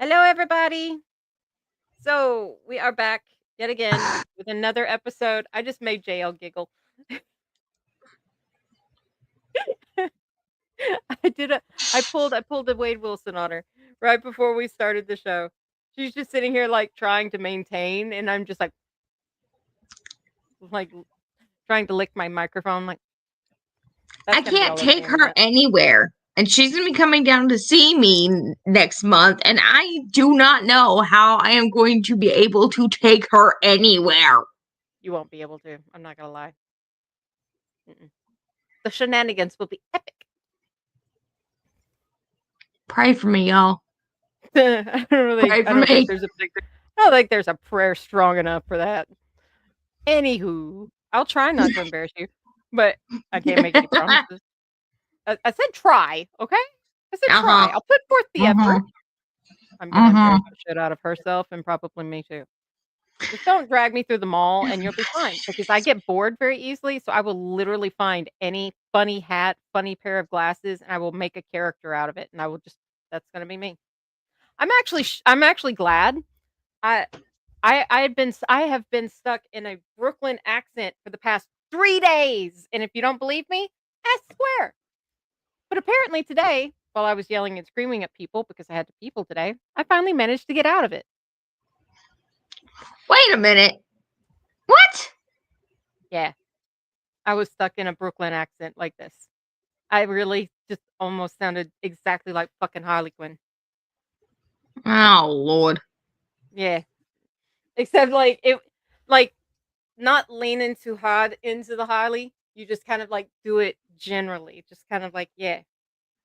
Hello, everybody. So we are back yet again with another episode. I just made JL giggle. I pulled a Wade Wilson on her right before we started the show. She's just sitting here like trying to maintain, and I'm just like trying to lick my microphone. Like that's I gonna be can't all over the take her internet. anywhere. And she's going to be coming down to see me next month. And I do not know how I am going to be able to take her anywhere. You won't be able to. I'm not gonna lie. Mm-mm. The shenanigans will be epic. Pray for me, y'all. I don't think there's a prayer strong enough for that. Anywho, I'll try not to embarrass you, but I can't make any promises. I said try, okay? I said try. I'll put forth the effort. I'm gonna embarrass the shit out of herself and probably me too. Just don't drag me through the mall and you'll be fine because I get bored very easily. So I will literally find any funny hat, funny pair of glasses, and I will make a character out of it. And I will that's gonna be me. I'm actually glad. I I have been stuck in a Brooklyn accent for the past 3 days, and if you don't believe me, I swear. But apparently today, while I was yelling and screaming at people because I had to people today, I finally managed to get out of it. Wait a minute. What? Yeah. I was stuck in a Brooklyn accent like this. I really just almost sounded exactly like fucking Harley Quinn. Oh, Lord. Yeah. Except not leaning too hard into the Harley. You just kind of like do it generally. Just kind of like, yeah.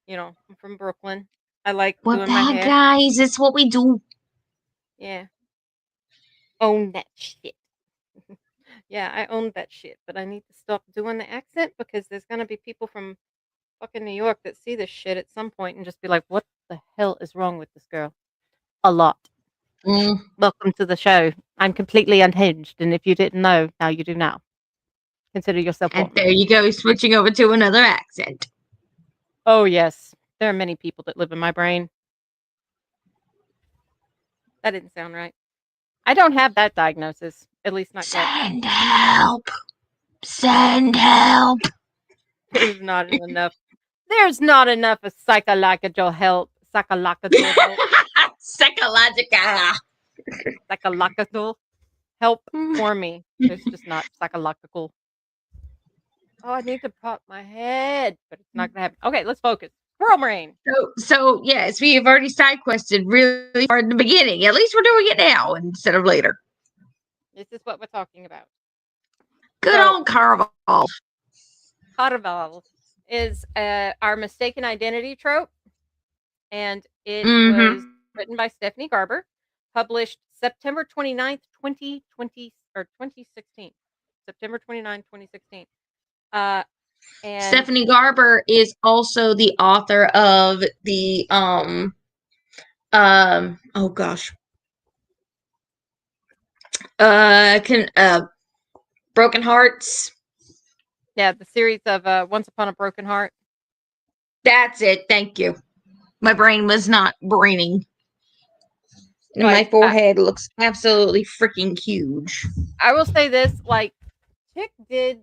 I'm from Brooklyn. I like We're doing my bad hair. guys. It's what we do. Yeah. Own that shit. Yeah, I own that shit, but I need to stop doing the accent because there's gonna be people from fucking New York that see this shit at some point and just be like, "What the hell is wrong with this girl?" A lot. Welcome to the show. I'm completely unhinged, and if you didn't know, now you do now. Consider yourself And welcome. there you go, switching over to another accent. Oh yes, there are many people that live in my brain. That didn't sound right. I don't have that diagnosis, at least not yet. Send help. Send help. There's not enough. There's not enough of psychological help. Psychological help. Psychological help for me. There's just not psychological. Oh, I need to pop my head, but it's not gonna happen. Okay, let's focus. Squirrel brain. So yes, we have already side quested really far in the beginning. At least we're doing it now instead of later. This is what we're talking about. Good old Carval. Carval is our mistaken identity trope, and it was written by Stephanie Garber, published September 29th, 2020 or 2016. September 29th, 2016. And Stephanie Garber is also the author of the oh gosh. Broken Hearts. Yeah, the series of Once Upon a Broken Heart. That's it. Thank you. My brain was not braining. And my forehead looks absolutely freaking huge. I will say this, Chick did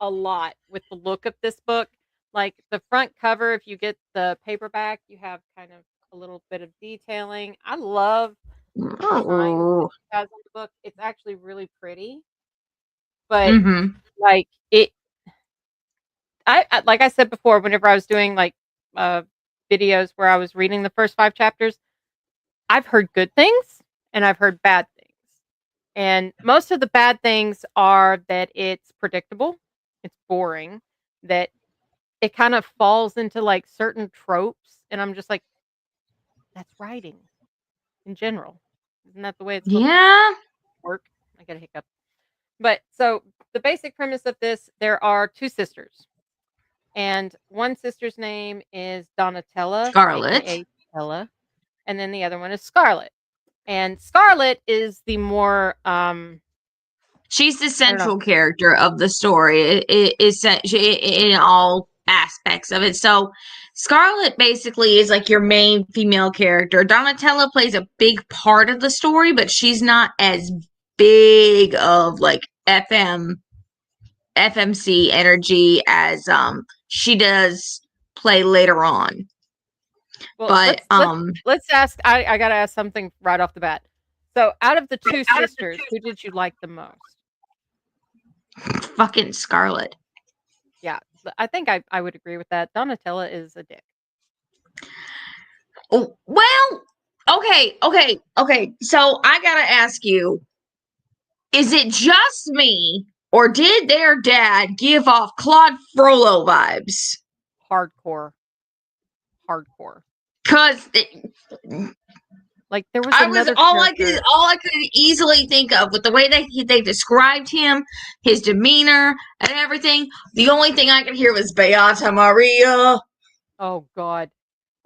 a lot with the look of this book. Like the front cover, if you get the paperback, you have kind of a little bit of detailing. I love the design that she has on the book. It's actually really pretty. But I like I said before, whenever I was doing videos where I was reading the first 5 chapters, I've heard good things and I've heard bad things. And most of the bad things are that it's predictable, it's boring, that it kind of falls into certain tropes, and I'm just like, that's writing in general. Isn't that the way it's supposed to work? I got a hiccup. But so the basic premise of this, there are 2 sisters. And one sister's name is Donatella, Scarlet, aka Stella, and then the other one is Scarlet. And Scarlet is the more she's the central character of the story. It is in all aspects of it. So Scarlet basically is like your main female character. Donatella plays a big part of the story, but she's not as big of like FMC energy as she does play later on. Well, but let's ask. I gotta ask something right off the bat. So, out of the two sisters, who did you like the most? Fucking Scarlet. Yeah, I think I would agree with that. Donatella is a dick. Oh, well, okay. So I gotta ask you: is it just me, or did their dad give off Claude Frollo vibes? Hardcore. Cause like there was all I could easily think of with the way they described him, his demeanor and everything. The only thing I could hear was Beata Maria. Oh God.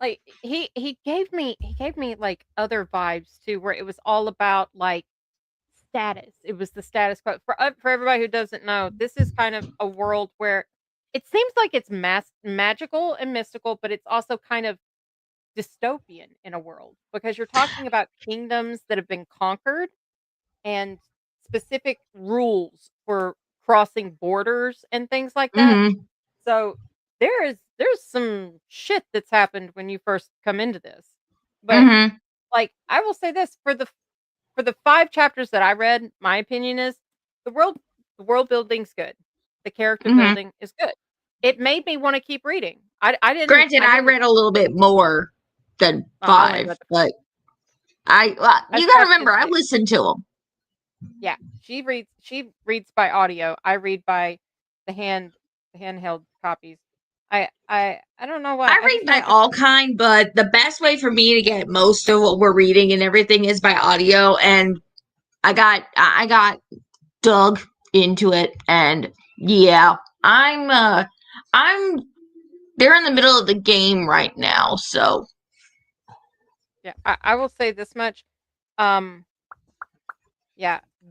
Like he gave me like other vibes too, where it was all about like status. It was the status quo. For everybody who doesn't know, this is kind of a world where it seems like it's magical and mystical, but it's also kind of dystopian in a world, because you're talking about kingdoms that have been conquered and specific rules for crossing borders and things like that. Mm-hmm. So there's some shit that's happened when you first come into this. But like I will say this, for the 5 chapters that I read, my opinion is the world building's good. The character building is good. It made me want to keep reading. I didn't. Granted, I read a little bit more than 5, but you got to remember, I listened to them. Yeah, she reads by audio. I read by the handheld copies. I don't know why. I read by all kind, but the best way for me to get most of what we're reading and everything is by audio. And I got dug into it, and yeah, they're in the middle of the game right now, so yeah, I will say this much. Yeah,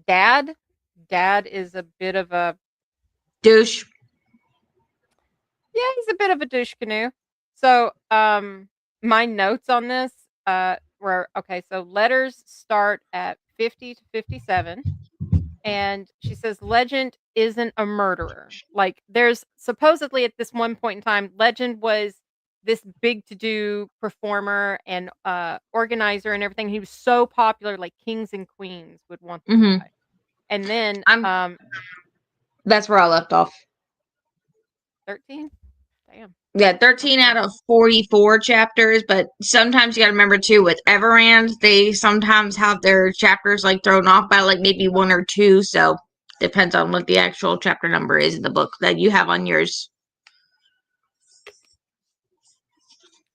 Dad is a bit of a douche. Yeah, he's a bit of a douche canoe. So, my notes on this were okay. So letters start at 50 to 57, and she says Legend isn't a murderer. Like, there's supposedly at this one point in time, Legend was this big to do performer and organizer and everything. He was so popular, like kings and queens would want this guy. And then that's where I left off. 13. Damn. Yeah, 13 out of 44 chapters, but sometimes you gotta remember too, with Everand, they sometimes have their chapters like thrown off by like maybe 1 or 2, so depends on what the actual chapter number is in the book that you have on yours.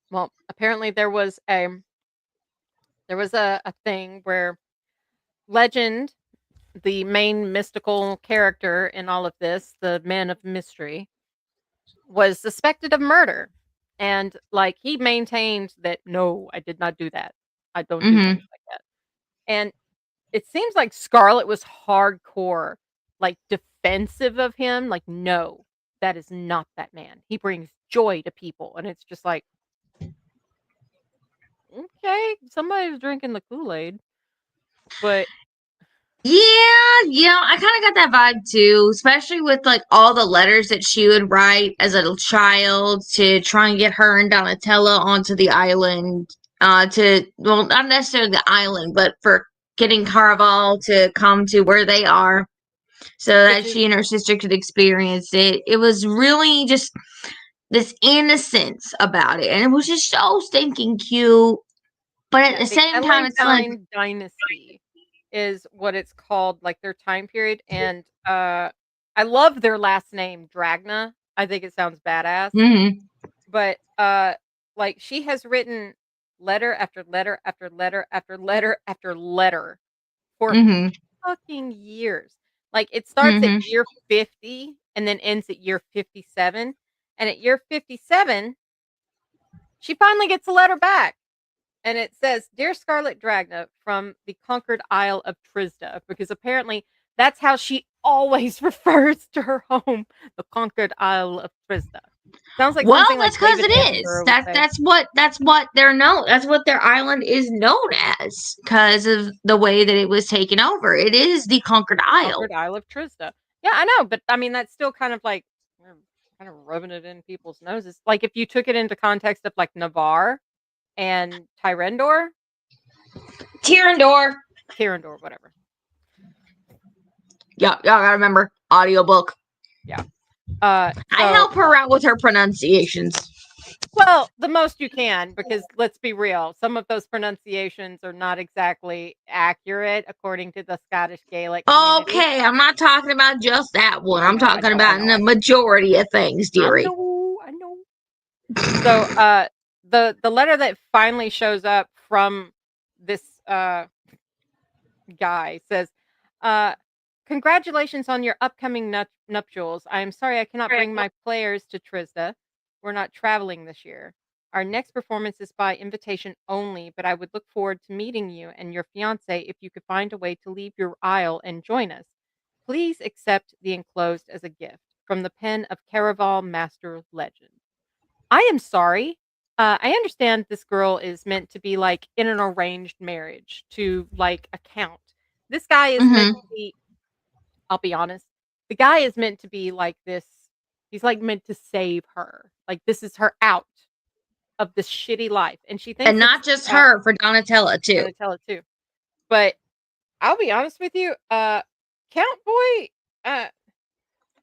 Well, apparently there was a thing where Legend, the main mystical character in all of this, the man of mystery, was suspected of murder. And like he maintained that, no, I did not do that. I don't do things like that. And it seems like Scarlet was hardcore, like defensive of him. Like, no, that is not that man. He brings joy to people. And it's just like, okay, somebody's drinking the Kool-Aid. But yeah, I kind of got that vibe too, especially with like all the letters that she would write as a child to try and get her and Donatella onto the island. Well, not necessarily the island, but for getting Carval to come to where they are, so that she and her sister could experience it. It was really just this innocence about it, and it was just so stinking cute. But at the same time, it's like Dynasty is what it's called, like their time period. And I love their last name, Dragna. I think it sounds badass. But like she has written letter after letter after letter after letter after letter for fucking years. Like it starts at year 50 and then ends at year 57. And at year 57, she finally gets a letter back. And it says, "Dear Scarlet Dragna from the conquered Isle of Trisda," because apparently that's how she always refers to her home, the conquered Isle of Trisda. Sounds like well, something that's like because David it is. Attenborough would say. That's what they're known. That's what their island is known as because of the way that it was taken over. It is the Conquered Isle. Conquered Isle of Trisda. Yeah, I know, but I mean that's still kind of like kind of rubbing it in people's noses. Like if you took it into context of like Navarre and Tyrendor, Tyrendor, whatever. Yeah, y'all gotta remember audiobook. Yeah. I help her out with her pronunciations. Well, the most you can, because let's be real, some of those pronunciations are not exactly accurate according to the Scottish Gaelic community. Okay, I'm not talking about just that one. I'm talking about the majority of things, dearie. I know. So, the letter that finally shows up from this guy says, "Congratulations on your upcoming nuptials. I am sorry I cannot bring my players to Trisda. We're not traveling this year. Our next performance is by invitation only, but I would look forward to meeting you and your fiance if you could find a way to leave your isle and join us. Please accept the enclosed as a gift from the pen of CARAVAL Master Legend." I am sorry. I understand this girl is meant to be like in an arranged marriage to like a count. This guy is meant to be, I'll be honest, the guy is meant to be like this. He's like meant to save her. Like this is her out of this shitty life. And she thinks, and not just her, for Donatella too. Donatella too. But I'll be honest with you, Count Boy,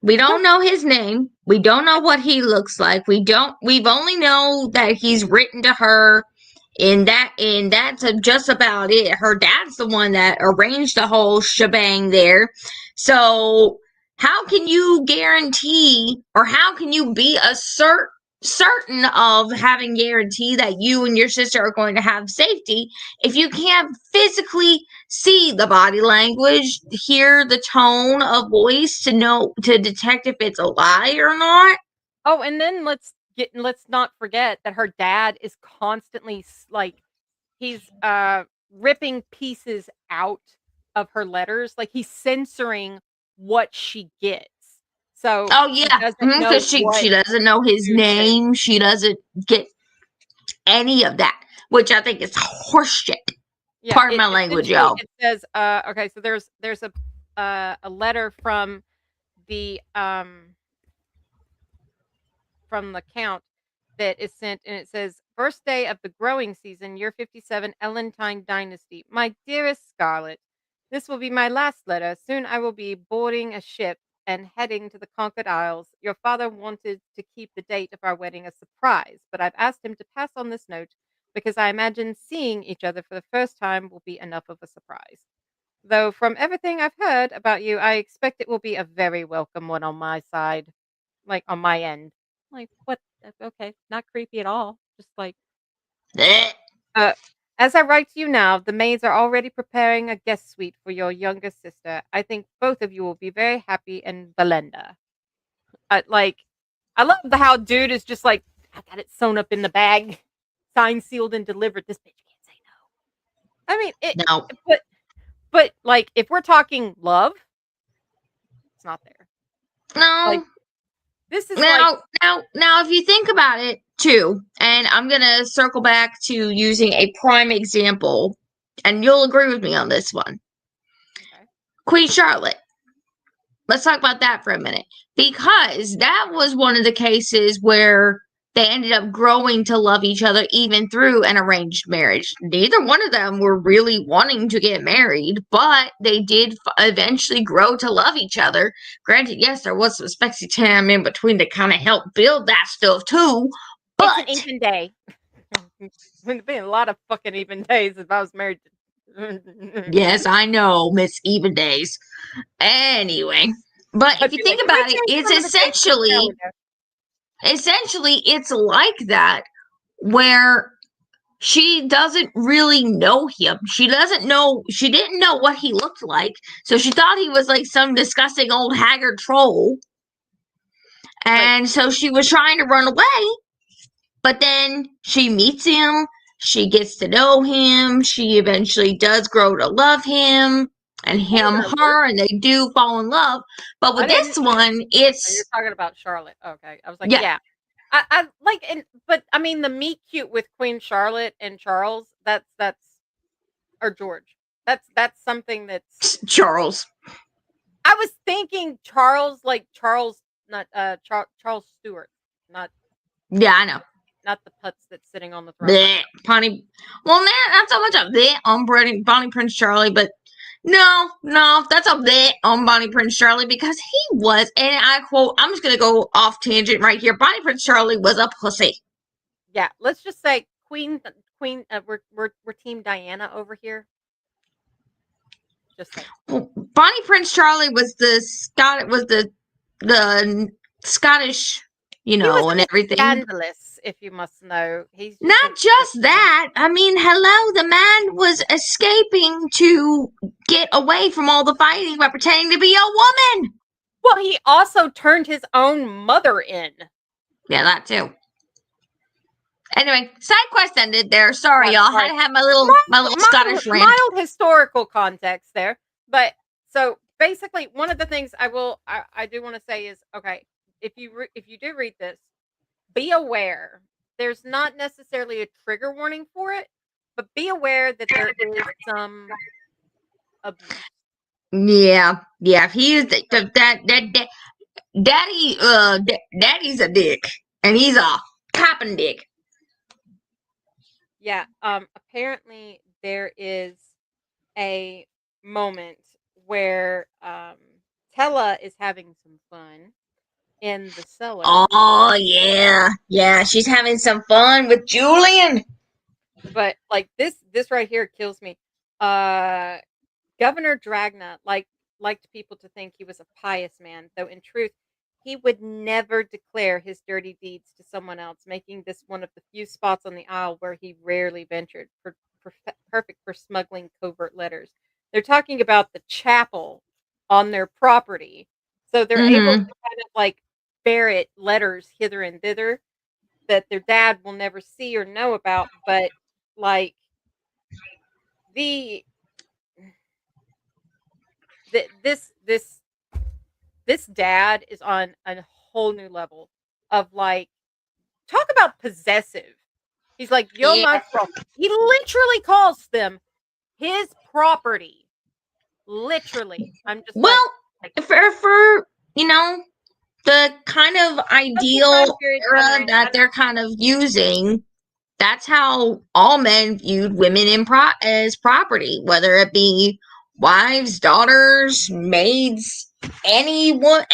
we don't know his name. We don't know what he looks like. We've only know that he's written to her, and that's just about it. Her dad's the one that arranged the whole shebang there. So how can you guarantee, or how can you be certain of having guarantee that you and your sister are going to have safety if you can't physically see the body language, hear the tone of voice to detect if it's a lie or not? Oh, and then let's not forget that her dad is constantly like he's ripping pieces out of her letters, like he's censoring what she gets. So because she doesn't know his name. She doesn't get any of that, which I think is horseshit. Yeah, pardon my language, y'all. It says, okay, so there's a letter from the count that is sent, and it says, "First day of the growing season, year 57, Ellentine Dynasty. My dearest Scarlet, this will be my last letter. Soon I will be boarding a ship and heading to the Conquered Isles. Your father wanted to keep the date of our wedding a surprise, but I've asked him to pass on this note because I imagine seeing each other for the first time will be enough of a surprise. Though from everything I've heard about you, I expect it will be a very welcome one on my side, like on my end." Like, what? Okay, not creepy at all. Just like, as I write to you now, the maids are already preparing a guest suite for your younger sister. I think both of you will be very happy in Belenda. I love how dude is just like, I got it sewn up in the bag, signed, sealed, and delivered. This bitch can't say no. I mean, no. But like, if we're talking love, it's not there. No. Like, this is now, if you think about it too, and I'm gonna circle back to using a prime example, and you'll agree with me on this one. Okay. Queen Charlotte. Let's talk about that for a minute, because that was one of the cases where they ended up growing to love each other even through an arranged marriage. Neither one of them were really wanting to get married, but they did eventually grow to love each other. Granted, yes, there was some sexy time in between to kind of help build that stuff too, but... It's an even day. There'd been a lot of fucking even days if I was married to... Yes, I know, Miss Even Days. Anyway, but if you think about it, it's essentially it's like that, where she doesn't really know him. She didn't know what he looked like, so she thought he was like some disgusting old haggard troll, and so she was trying to run away. But then she meets him, she gets to know him, she eventually does grow to love him, and her, and they do fall in love. But with this one, it's... You're talking about Charlotte. Okay. I was like, yeah. I like, but I mean, the meet cute with Queen Charlotte and Charles, that's or George. That's something that's Charles. I was thinking Charles, like Charles, not Charles Stewart, not Yeah, I know. not the putz that's sitting on the throne. Blech, Bonnie. Well, not so much of that on Bonnie Prince Charlie, but no, that's a bleh on Bonnie Prince Charlie because he was, and I quote, I'm just gonna go off tangent right here. Bonnie Prince Charlie was a pussy. Yeah, let's just say Queen. We're Team Diana over here. Just saying. Well, Bonnie Prince Charlie was the Scottish, you know, and everything. Scandalous, if you must know. He's not just that. I mean, hello, the man was escaping to get away from all the fighting by pretending to be a woman. Well, he also turned his own mother in. Yeah, that too. Anyway, side quest ended there. Sorry, y'all. Had to have my little Scottish rant. Mild historical context there. But so basically, one of the things I do want to say is, okay, if you do read this, be aware. There's not necessarily a trigger warning for it, but be aware that there is some abuse. Yeah. He is that daddy's a dick, and he's a copping dick. Yeah. Apparently there is a moment where Tella is having some fun in the cellar. Oh yeah, she's having some fun with Julian. But like this right here kills me. Governor Dragna liked people to think he was a pious man, though in truth he would never declare his dirty deeds to someone else, making this one of the few spots on the Isle where he rarely ventured, perfect for smuggling covert letters. They're talking about the chapel on their property, so they're able to kind of like ferret letters hither and thither that their dad will never see or know about, but like this dad is on a whole new level of like, talk about possessive. He's like, you're my property. He literally calls them his property. Literally. I'm just for you know, the kind of ideal era that they're kind of using, that's how all men viewed women as property, whether it be wives, daughters, maids, anyone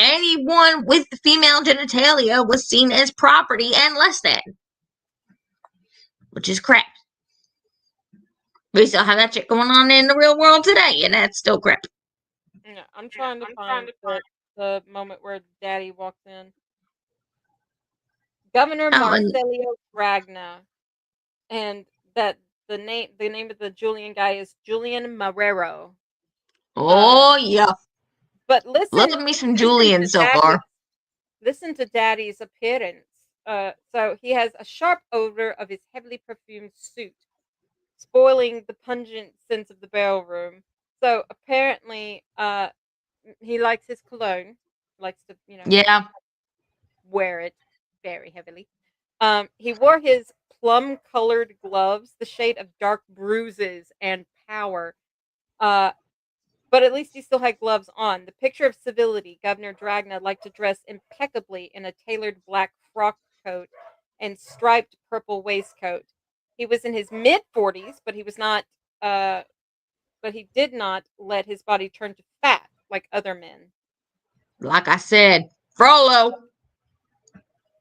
with the female genitalia was seen as property and less than, which is crap. We still have that shit going on in the real world today, and that's still crap. Yeah, I'm trying to find the moment where Daddy walks in. Governor Marcelio Dragna, and that the name of the Julian guy is Julian Marrero. Oh yeah. But listen, love me some Julian so far. Listen to Daddy's appearance. So he has a sharp odor of his heavily perfumed suit, spoiling the pungent sense of the ballroom. So apparently, he likes his cologne. Likes to, wear it very heavily. He wore his plum-colored gloves, the shade of dark bruises and power. But at least he still had gloves on. The picture of civility, Governor Dragna liked to dress impeccably in a tailored black frock coat and striped purple waistcoat. He was in his mid-40s, but he was not. But he did not let his body turn to fat like other men. Like I said, Frollo.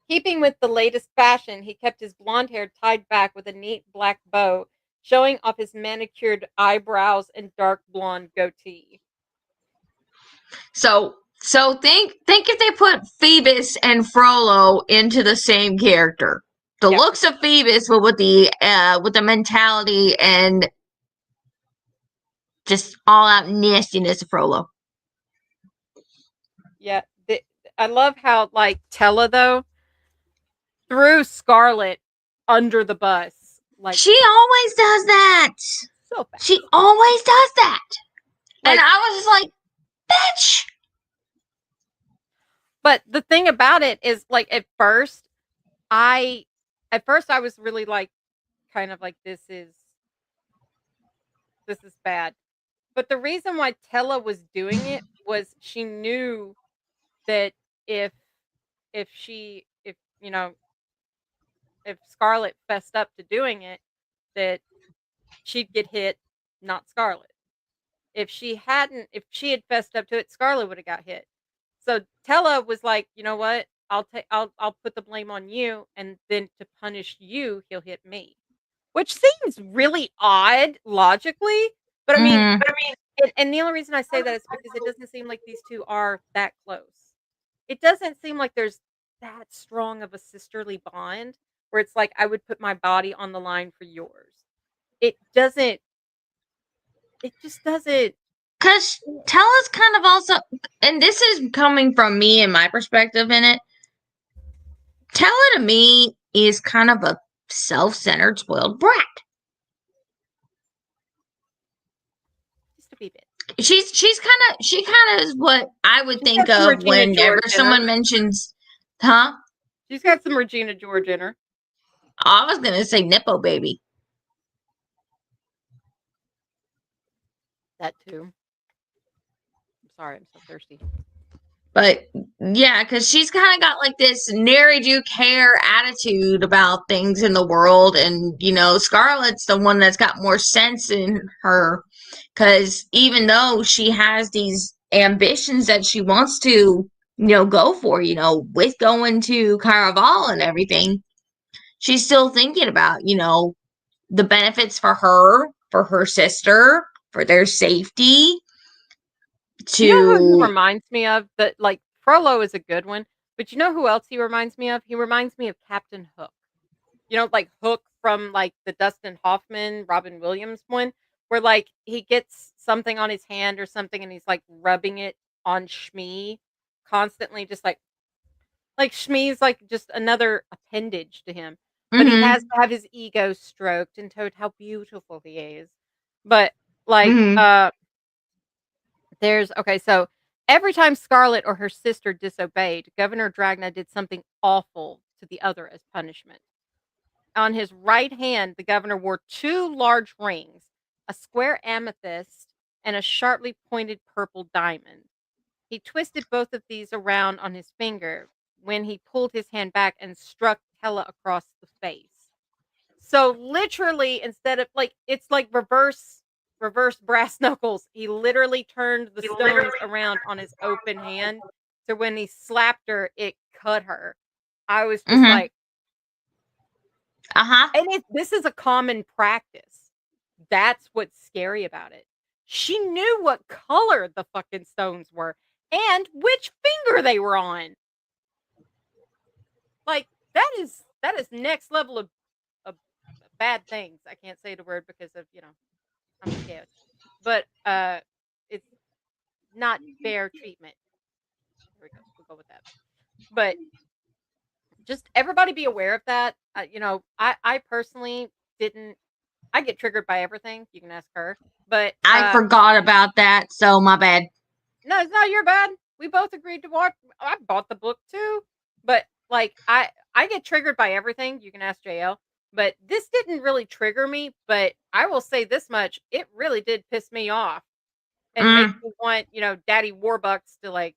Keeping with the latest fashion, he kept his blonde hair tied back with a neat black bow, showing off his manicured eyebrows and dark blonde goatee. So think if they put Phoebus and Frollo into the same character. The looks of Phoebus, but with the mentality and just all out nastiness of Frollo. Yeah, I love how like Tella though threw Scarlet under the bus. Like she always does that. So fast. She always does that. Like, and I was just like, bitch. But the thing about it is, like, at first, at first I was really like, kind of like, this is bad. But the reason why Tella was doing it was she knew that if you know, if Scarlet fessed up to doing it, that she'd get hit, not Scarlet. If she had fessed up to it, Scarlet would have got hit. So Tella was like, "You know what? I'll put the blame on you, and then to punish you, he'll hit me." Which seems really odd logically, but I mean, Mm-hmm. and the only reason I say that is because it doesn't seem like these 2 are that close. It doesn't seem like there's that strong of a sisterly bond where it's like, I would put my body on the line for yours. It doesn't it just doesn't. Because Tella's kind of also, and this is coming from me and my perspective in it. Tella to me is kind of a self-centered, spoiled brat. Just a wee bit. She kind of is what I would She's think got some of Regina whenever George in her. someone mentions, huh? She's got some Regina George in her. I was gonna say Nippo baby. That too. I'm sorry, I'm so thirsty. But yeah, because she's kind of got like this nary do care attitude about things in the world, and Scarlett's the one that's got more sense in her. Because even though she has these ambitions that she wants to, go for, with going to Caraval and everything, she's still thinking about, the benefits for her sister, for their safety. You know who he reminds me of? That like Frollo is a good one, but you know who else he reminds me of? He reminds me of Captain Hook. Like Hook from like the Dustin Hoffman, Robin Williams one, where like he gets something on his hand or something and he's like rubbing it on Shmee constantly, just like Shmee's like just another appendage to him. But he has to have his ego stroked and told how beautiful he is. But like so every time Scarlet or her sister disobeyed, Governor Dragna did something awful to the other as punishment. On his right hand, the governor wore 2 large rings, a square amethyst, and a sharply pointed purple diamond. He twisted both of these around on his finger when he pulled his hand back and struck Tella across the face. So literally, instead of like, it's like reverse brass knuckles. He literally turned the stones around on his open hand. So when he slapped her, it cut her. I was just like, and this is a common practice. That's what's scary about it. She knew what color the fucking stones were and which finger they were on. Like that is next level of bad things. I can't say the word because of, I'm scared. But it's not fair treatment. There we go. We'll go with that. But just everybody be aware of that. I personally didn't. I get triggered by everything. You can ask her. But I forgot about that, so my bad. No, it's not your bad. We both agreed to watch. I bought the book too, but like I get triggered by everything. You can ask JL. But this didn't really trigger me. But I will say this much: it really did piss me off and make me want, Daddy Warbucks to like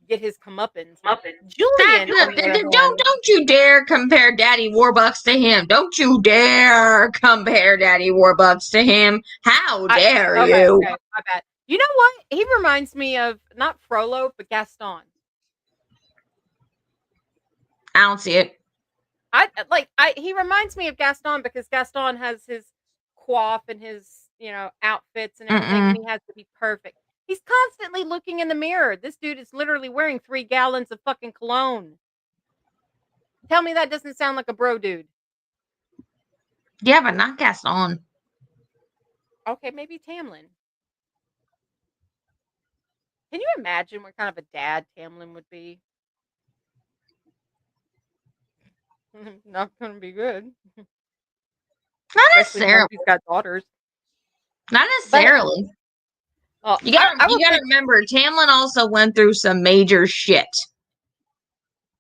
get his comeuppance. Julian, don't you dare compare Daddy Warbucks to him. Don't you dare compare Daddy Warbucks to him. How dare you? Okay, my bad. You know what? He reminds me of not Frollo, but Gaston. I don't see it. He reminds me of Gaston because Gaston has his coif and his, outfits and everything, and he has to be perfect. He's constantly looking in the mirror. This dude is literally wearing 3 gallons of fucking cologne. Tell me that doesn't sound like a bro dude. Yeah, but not Gaston. Okay, maybe Tamlin. Can you imagine what kind of a dad Tamlin would be? Not going to be good. Not necessarily. He's got daughters. Not necessarily. You gotta remember, Tamlin also went through some major shit.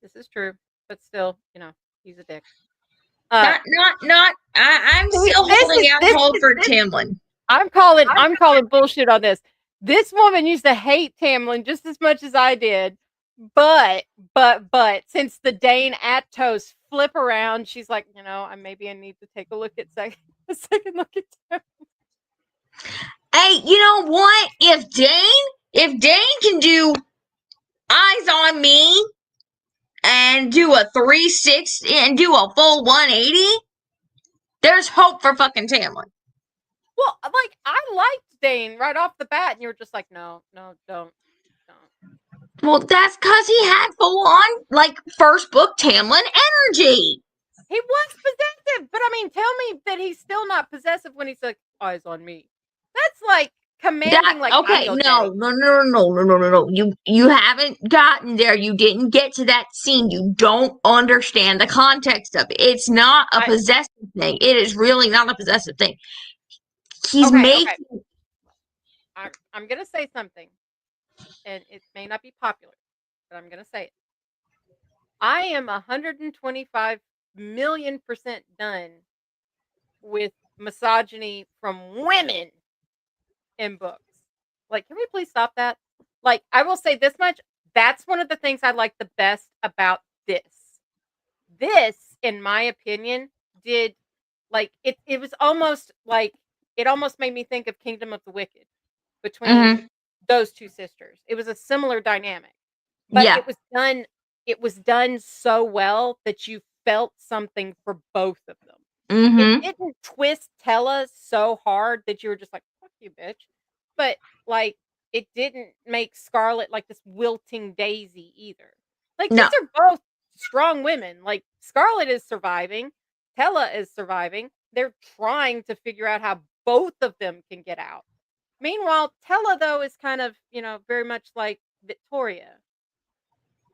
This is true. but still, he's a dick. I'm still holding out hope for Tamlin. I'm calling bullshit on this. This woman used to hate Tamlin just as much as I did, but since the Dane Atos flip around, she's like, maybe I need to take a second look at Tamlin. Hey, you know what? If Dane can do Eyes on Me and do a 360 and do a full 180, there's hope for fucking Tamlin. Well, like, I liked Dane right off the bat, and you were just like, no, don't. Well, that's because he had full on, like, first book Tamlin energy. He was possessive, but I mean, tell me that he's still not possessive when he's like, Eyes on Me. That's like commanding, like, okay, no. You haven't gotten there. You didn't get to that scene. You don't understand the context of it. It's not a possessive thing. It is really not a possessive thing. He's making. Okay. I'm gonna say something, and it may not be popular, but I'm gonna say it. I am 125 million% done with misogyny from women in books. Like, can we please stop that? Like, I will say this much. That's one of the things I like the best about this. This, in my opinion, did, like, it was almost like, it almost made me think of Kingdom of the Wicked between those two sisters. It was a similar dynamic. But it was done so well that you felt something for both of them. It didn't twist Tella so hard that you were just like, fuck you, bitch. But, like, it didn't make Scarlet like this wilting daisy either. Like, these are both strong women. Like, Scarlet is surviving. Tella is surviving. They're trying to figure out how both of them can get out. Meanwhile, Tella, though, is kind of, very much like Victoria.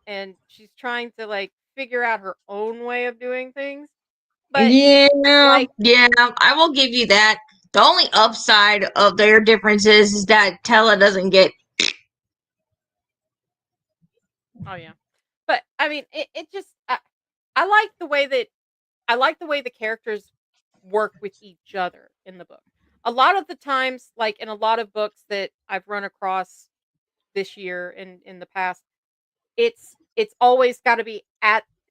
And she's trying to, like, figure out her own way of doing things. But I will give you that. The only upside of their differences is that Tella doesn't get. Oh yeah, but I mean, it just I like the way the characters work with each other in the book. A lot of the times, like in a lot of books that I've run across this year and in the past, it's always got to be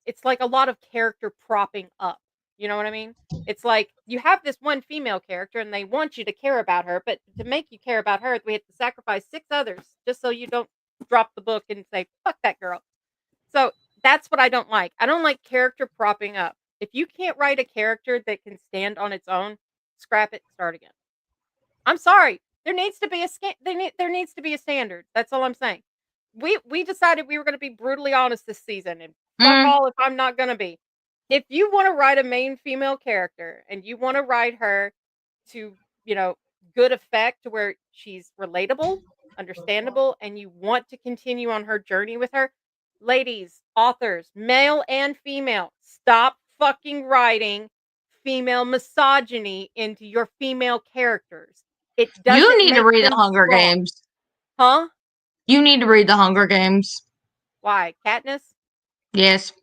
it's like a lot of character propping up. You know what I mean? It's like you have this one female character and they want you to care about her, but to make you care about her, we have to sacrifice 6 others just so you don't drop the book and say, fuck that girl. So that's what I don't like. I don't like character propping up. If you can't write a character that can stand on its own, scrap it, start again. I'm sorry. There needs to be there needs to be a standard. That's all I'm saying. We decided we were going to be brutally honest this season, and fuck all if I'm not going to be. If you want to write a main female character and you want to write her to, good effect to where she's relatable, understandable, and you want to continue on her journey with her, ladies, authors, male and female, stop fucking writing female misogyny into your female characters. It doesn't. You need to read the Hunger Games. Huh? You need to read the Hunger Games. Why? Katniss? Yes.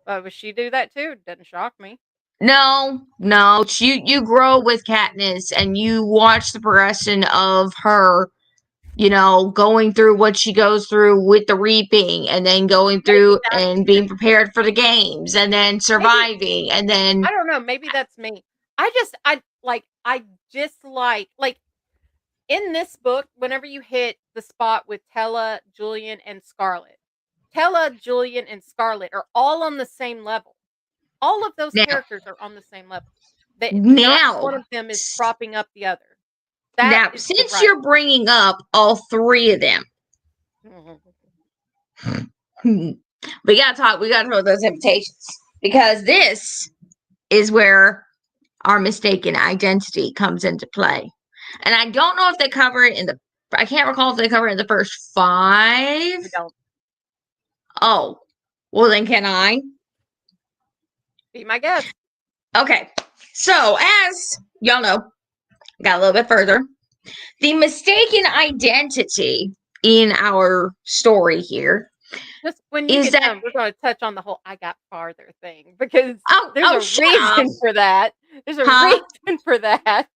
Would she do that too? Doesn't shock me. No. You grow with Katniss and you watch the progression of her, going through what she goes through with the reaping and then going through and being prepared for the games and then surviving and then. I don't know. Maybe that's me. I just like in this book, whenever you hit the spot with Tella, Julian, and Scarlet, Tella, Julian, and Scarlet are all on the same level. All of those characters are on the same level. Not one of them is propping up the other. Since you're bringing up all 3 of them, we gotta talk about those invitations because this is where our mistaken identity comes into play. And I don't know if they cover it I can't recall if they cover it in the first 5. We don't. Oh, well then can I? Be my guest. Okay, so as y'all know, got a little bit further. The mistaken identity in our story here Just when you get done, we're going to touch on the whole "I got farther" thing because there's a reason for that. There's a reason for that.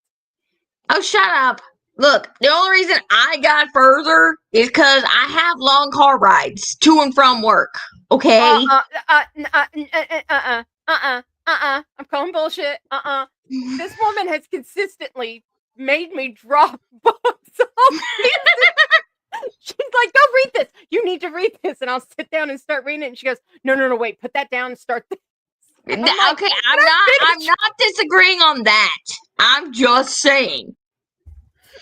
Oh, shut up! Look, the only reason I got further is because I have long car rides to and from work. Okay. I'm calling bullshit. This woman has consistently made me drop books. She's like, "Go read this. You need to read this." And I'll sit down and start reading it. And she goes, No, wait, put that down and start this. I'm not disagreeing on that. I'm just saying.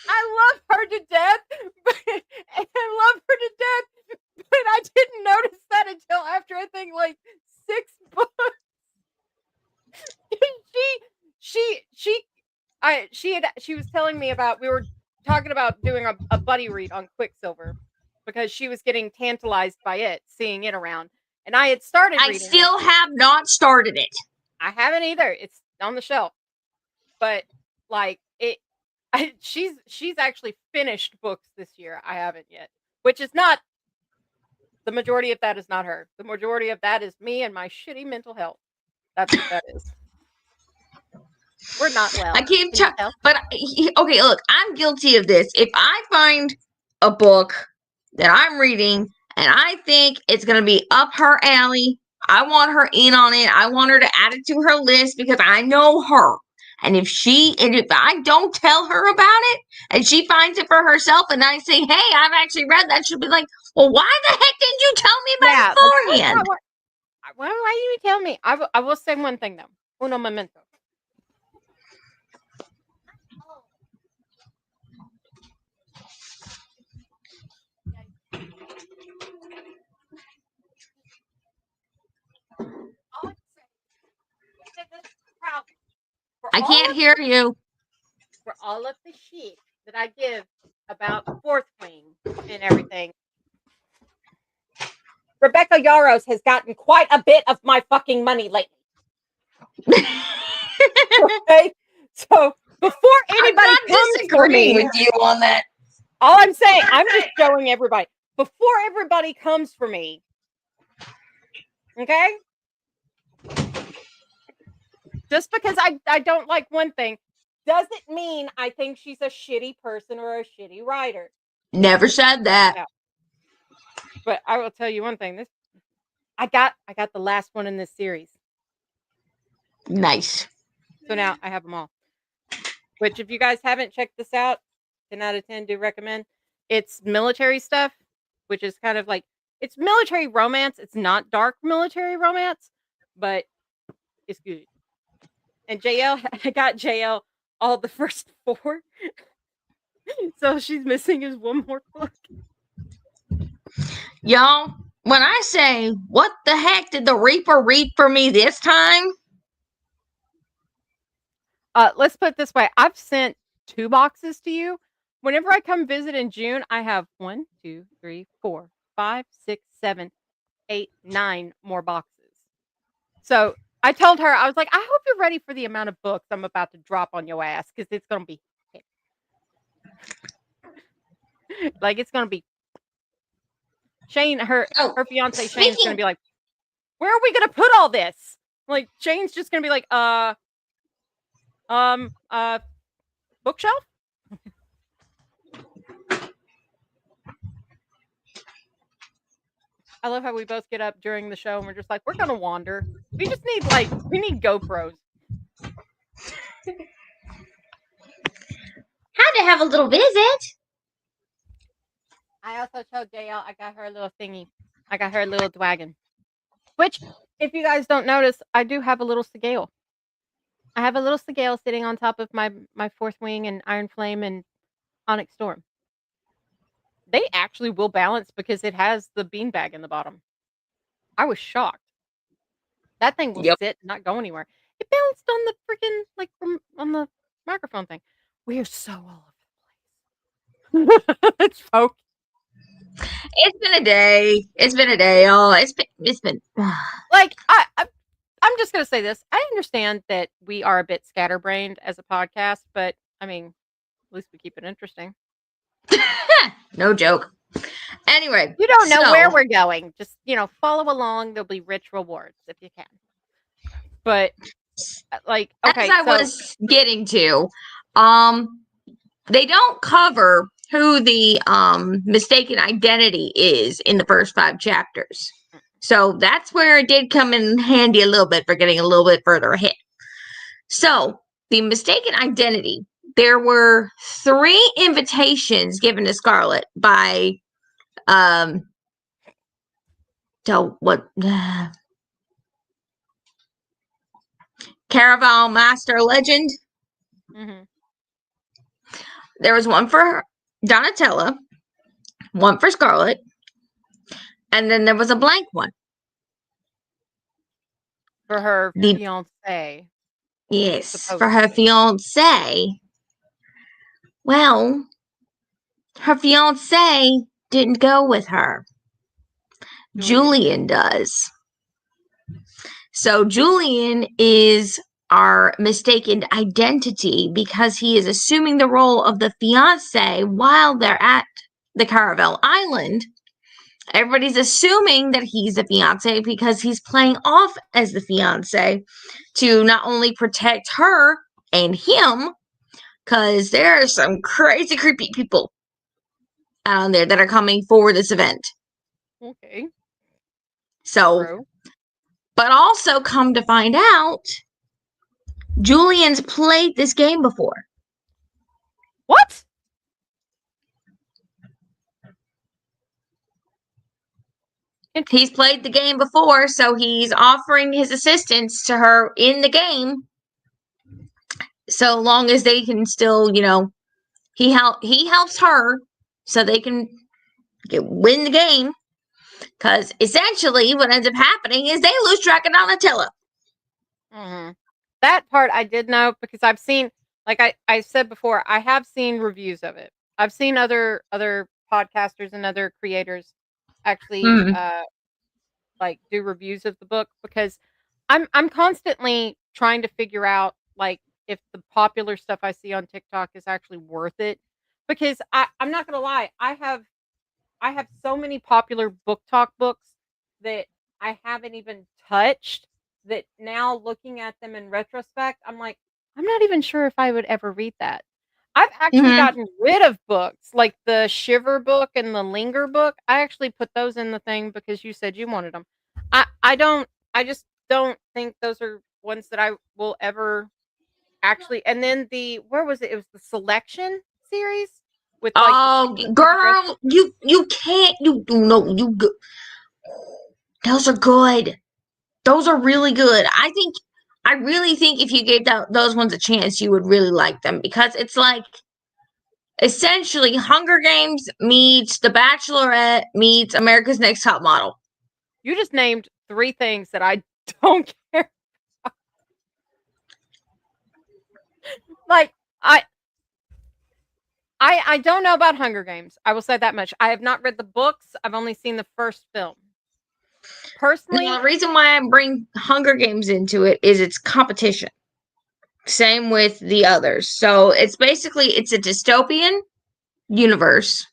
I love her to death, but I didn't notice that until after I think like 6 books. She was telling me about, we were talking about doing a buddy read on Quicksilver because she was getting tantalized by it, seeing it around. And I had started reading it. I still have not started it. I haven't either. It's on the shelf. But like she's actually finished books this year. I haven't yet. Which is not, the majority of that is not her. The majority of that is me and my shitty mental health. That's what that is. We're not well. I keep trying, but okay, look, I'm guilty of this. If I find a book that I'm reading and I think it's going to be up her alley, I want her in on it. I want her to add it to her list because I know her. And if I don't tell her about it and she finds it for herself and I say, "Hey, I've actually read that," she'll be like, "Well, why the heck didn't you tell me about it beforehand?" Why didn't you tell me? I will say one thing though. Uno momento. I can't hear you. For all of the shit that I give about Fourth Wing and everything, Rebecca Yarros has gotten quite a bit of my fucking money lately. Okay? So before anybody comes for me with you on that. All I'm saying, I'm just showing everybody. Before everybody comes for me, okay? Just because I don't like one thing doesn't mean I think she's a shitty person or a shitty writer. Never said that. Yeah. But I will tell you one thing. I got the last one in this series. Nice. So now I have them all. Which, if you guys haven't checked this out, 10 out of 10 do recommend. It's military stuff, which is kind of like, it's military romance. It's not dark military romance, but it's good. And I got JL all the first 4. So she's missing is one more book. Y'all, when I say, what the heck did the Reaper read for me this time? Let's put it this way. I've sent 2 boxes to you. Whenever I come visit in June, I have 1, 2, 3, 4, 5, 6, 7, 8, 9 more boxes. So I told her, I was like, I hope you're ready for the amount of books I'm about to drop on your ass, because it's going to be like, it's going to be Shane, her fiance Shane's going to be like, where are we going to put all this? Like, Shane's just going to be like, bookshelf? I love how we both get up during the show and we're just like, we're going to wander. We just need, we need GoPros. Had to have a little visit. I also told JL I got her a little thingy. I got her a little dragon. Which, if you guys don't notice, I do have a little Segale. I have a little Segale sitting on top of my Fourth Wing and Iron Flame and Onyx Storm. They actually will balance because it has the beanbag in the bottom. I was shocked. That thing will sit and not go anywhere. It balanced on the freaking, on the microphone thing. We are so all over the place. It's focused. It's been a day. It's been a day, y'all. It's been like, I'm just gonna say this. I understand that we are a bit scatterbrained as a podcast, but I mean, at least we keep it interesting. No joke. Anyway. Anyway, you don't know where we're going. Just, follow along. There'll be rich rewards if you can. But okay, as I was getting to, they don't cover who the mistaken identity is in the first 5 chapters. So that's where it did come in handy a little bit for getting a little bit further ahead. So the mistaken identity, there were 3 invitations given to Scarlet by CARAVAL Master Legend. Mm-hmm. There was one for Donatella, one for Scarlet, and then there was a blank one for her fiance. Yes, supposedly. For her fiance. Well, her fiance didn't go with her. Julian does. So Julian is our mistaken identity because he is assuming the role of the fiance while they're at the Caraval Island. Everybody's assuming that he's the fiance because he's playing off as the fiance to not only protect her and him, because there are some crazy, creepy people out there that are coming for this event. Okay. So, true. But also come to find out, Julian's played this game before. What? He's played the game before, so he's offering his assistance to her in the game. So long as they can still, he helps her so they can win the game. Because essentially what ends up happening is they lose track of Donatella. Mm-hmm. That part I did know because I've seen, like I said before, I have seen reviews of it. I've seen other podcasters and other creators actually do reviews of the book because I'm constantly trying to figure out if the popular stuff I see on TikTok is actually worth it. Because I'm not gonna lie, I have so many popular book talk books that I haven't even touched, that now looking at them in retrospect, I'm like, I'm not even sure if I would ever read that. I've actually gotten rid of books like the Shiver book and the Linger book. I actually put those in the thing because you said you wanted them. I just don't think those are ones that I will ever actually. And then where was it? It was the Selection series with girl, you can't, those are good. Those are really good. I really think if you gave those ones a chance, you would really like them because it's like essentially Hunger Games meets The Bachelorette meets America's Next Top Model. You just named 3 things that I don't care about. Like, I don't know about Hunger Games. I will say that much. I have not read the books. I've only seen the first film. Personally, the reason why I bring Hunger Games into it is it's competition. Same with the others. So it's a dystopian universe.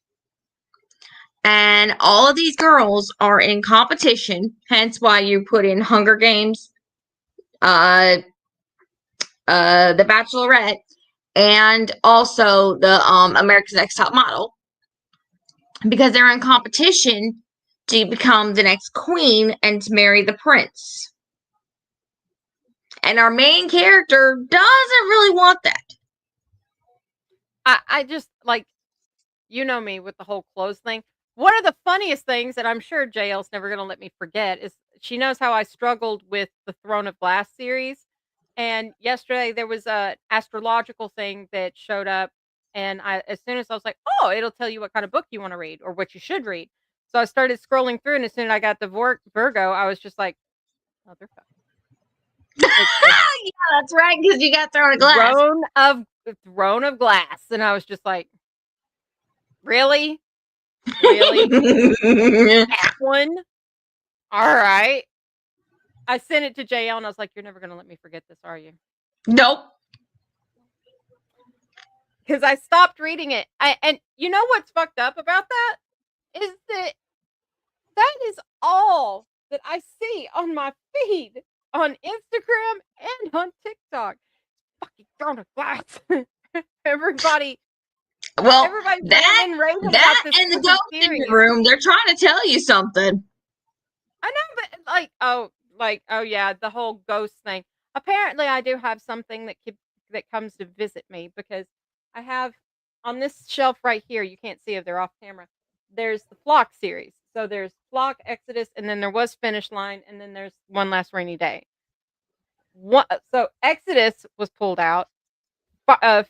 And all of these girls are in competition, hence why you put in Hunger Games, The Bachelorette, and also the America's Next Top Model. Because they're in competition to become the next queen and to marry the prince. And our main character doesn't really want that. I just, you know me with the whole clothes thing. One of the funniest things, and I'm sure JL's never going to let me forget, is she knows how I struggled with the Throne of Glass series. And yesterday there was a astrological thing that showed up. And as soon as I was like, oh, it'll tell you what kind of book you want to read or what you should read. So I started scrolling through, and as soon as I got the Virgo, I was just like, motherfucker. Yeah, that's right, because you got Throne of Glass. Throne of Glass. And I was just like, really? Really? That one? All right. I sent it to JL and I was like, you're never going to let me forget this, are you? Nope. Because I stopped reading it. And you know what's fucked up about that? Is that that is all that I see on my feed on Instagram and on TikTok. Fucking throwing a glass. Everybody. Well, Everybody that ranting and raving about this and the stupid ghost in series. your room, they're trying to tell you something. I know, but oh yeah, the whole ghost thing. Apparently, I do have something that comes to visit me because I have on this shelf right here. You can't see if they're off camera. There's the Flock series. So there's Flock, Exodus, and then there was Finish Line, and then there's One Last Rainy Day. So Exodus was pulled out.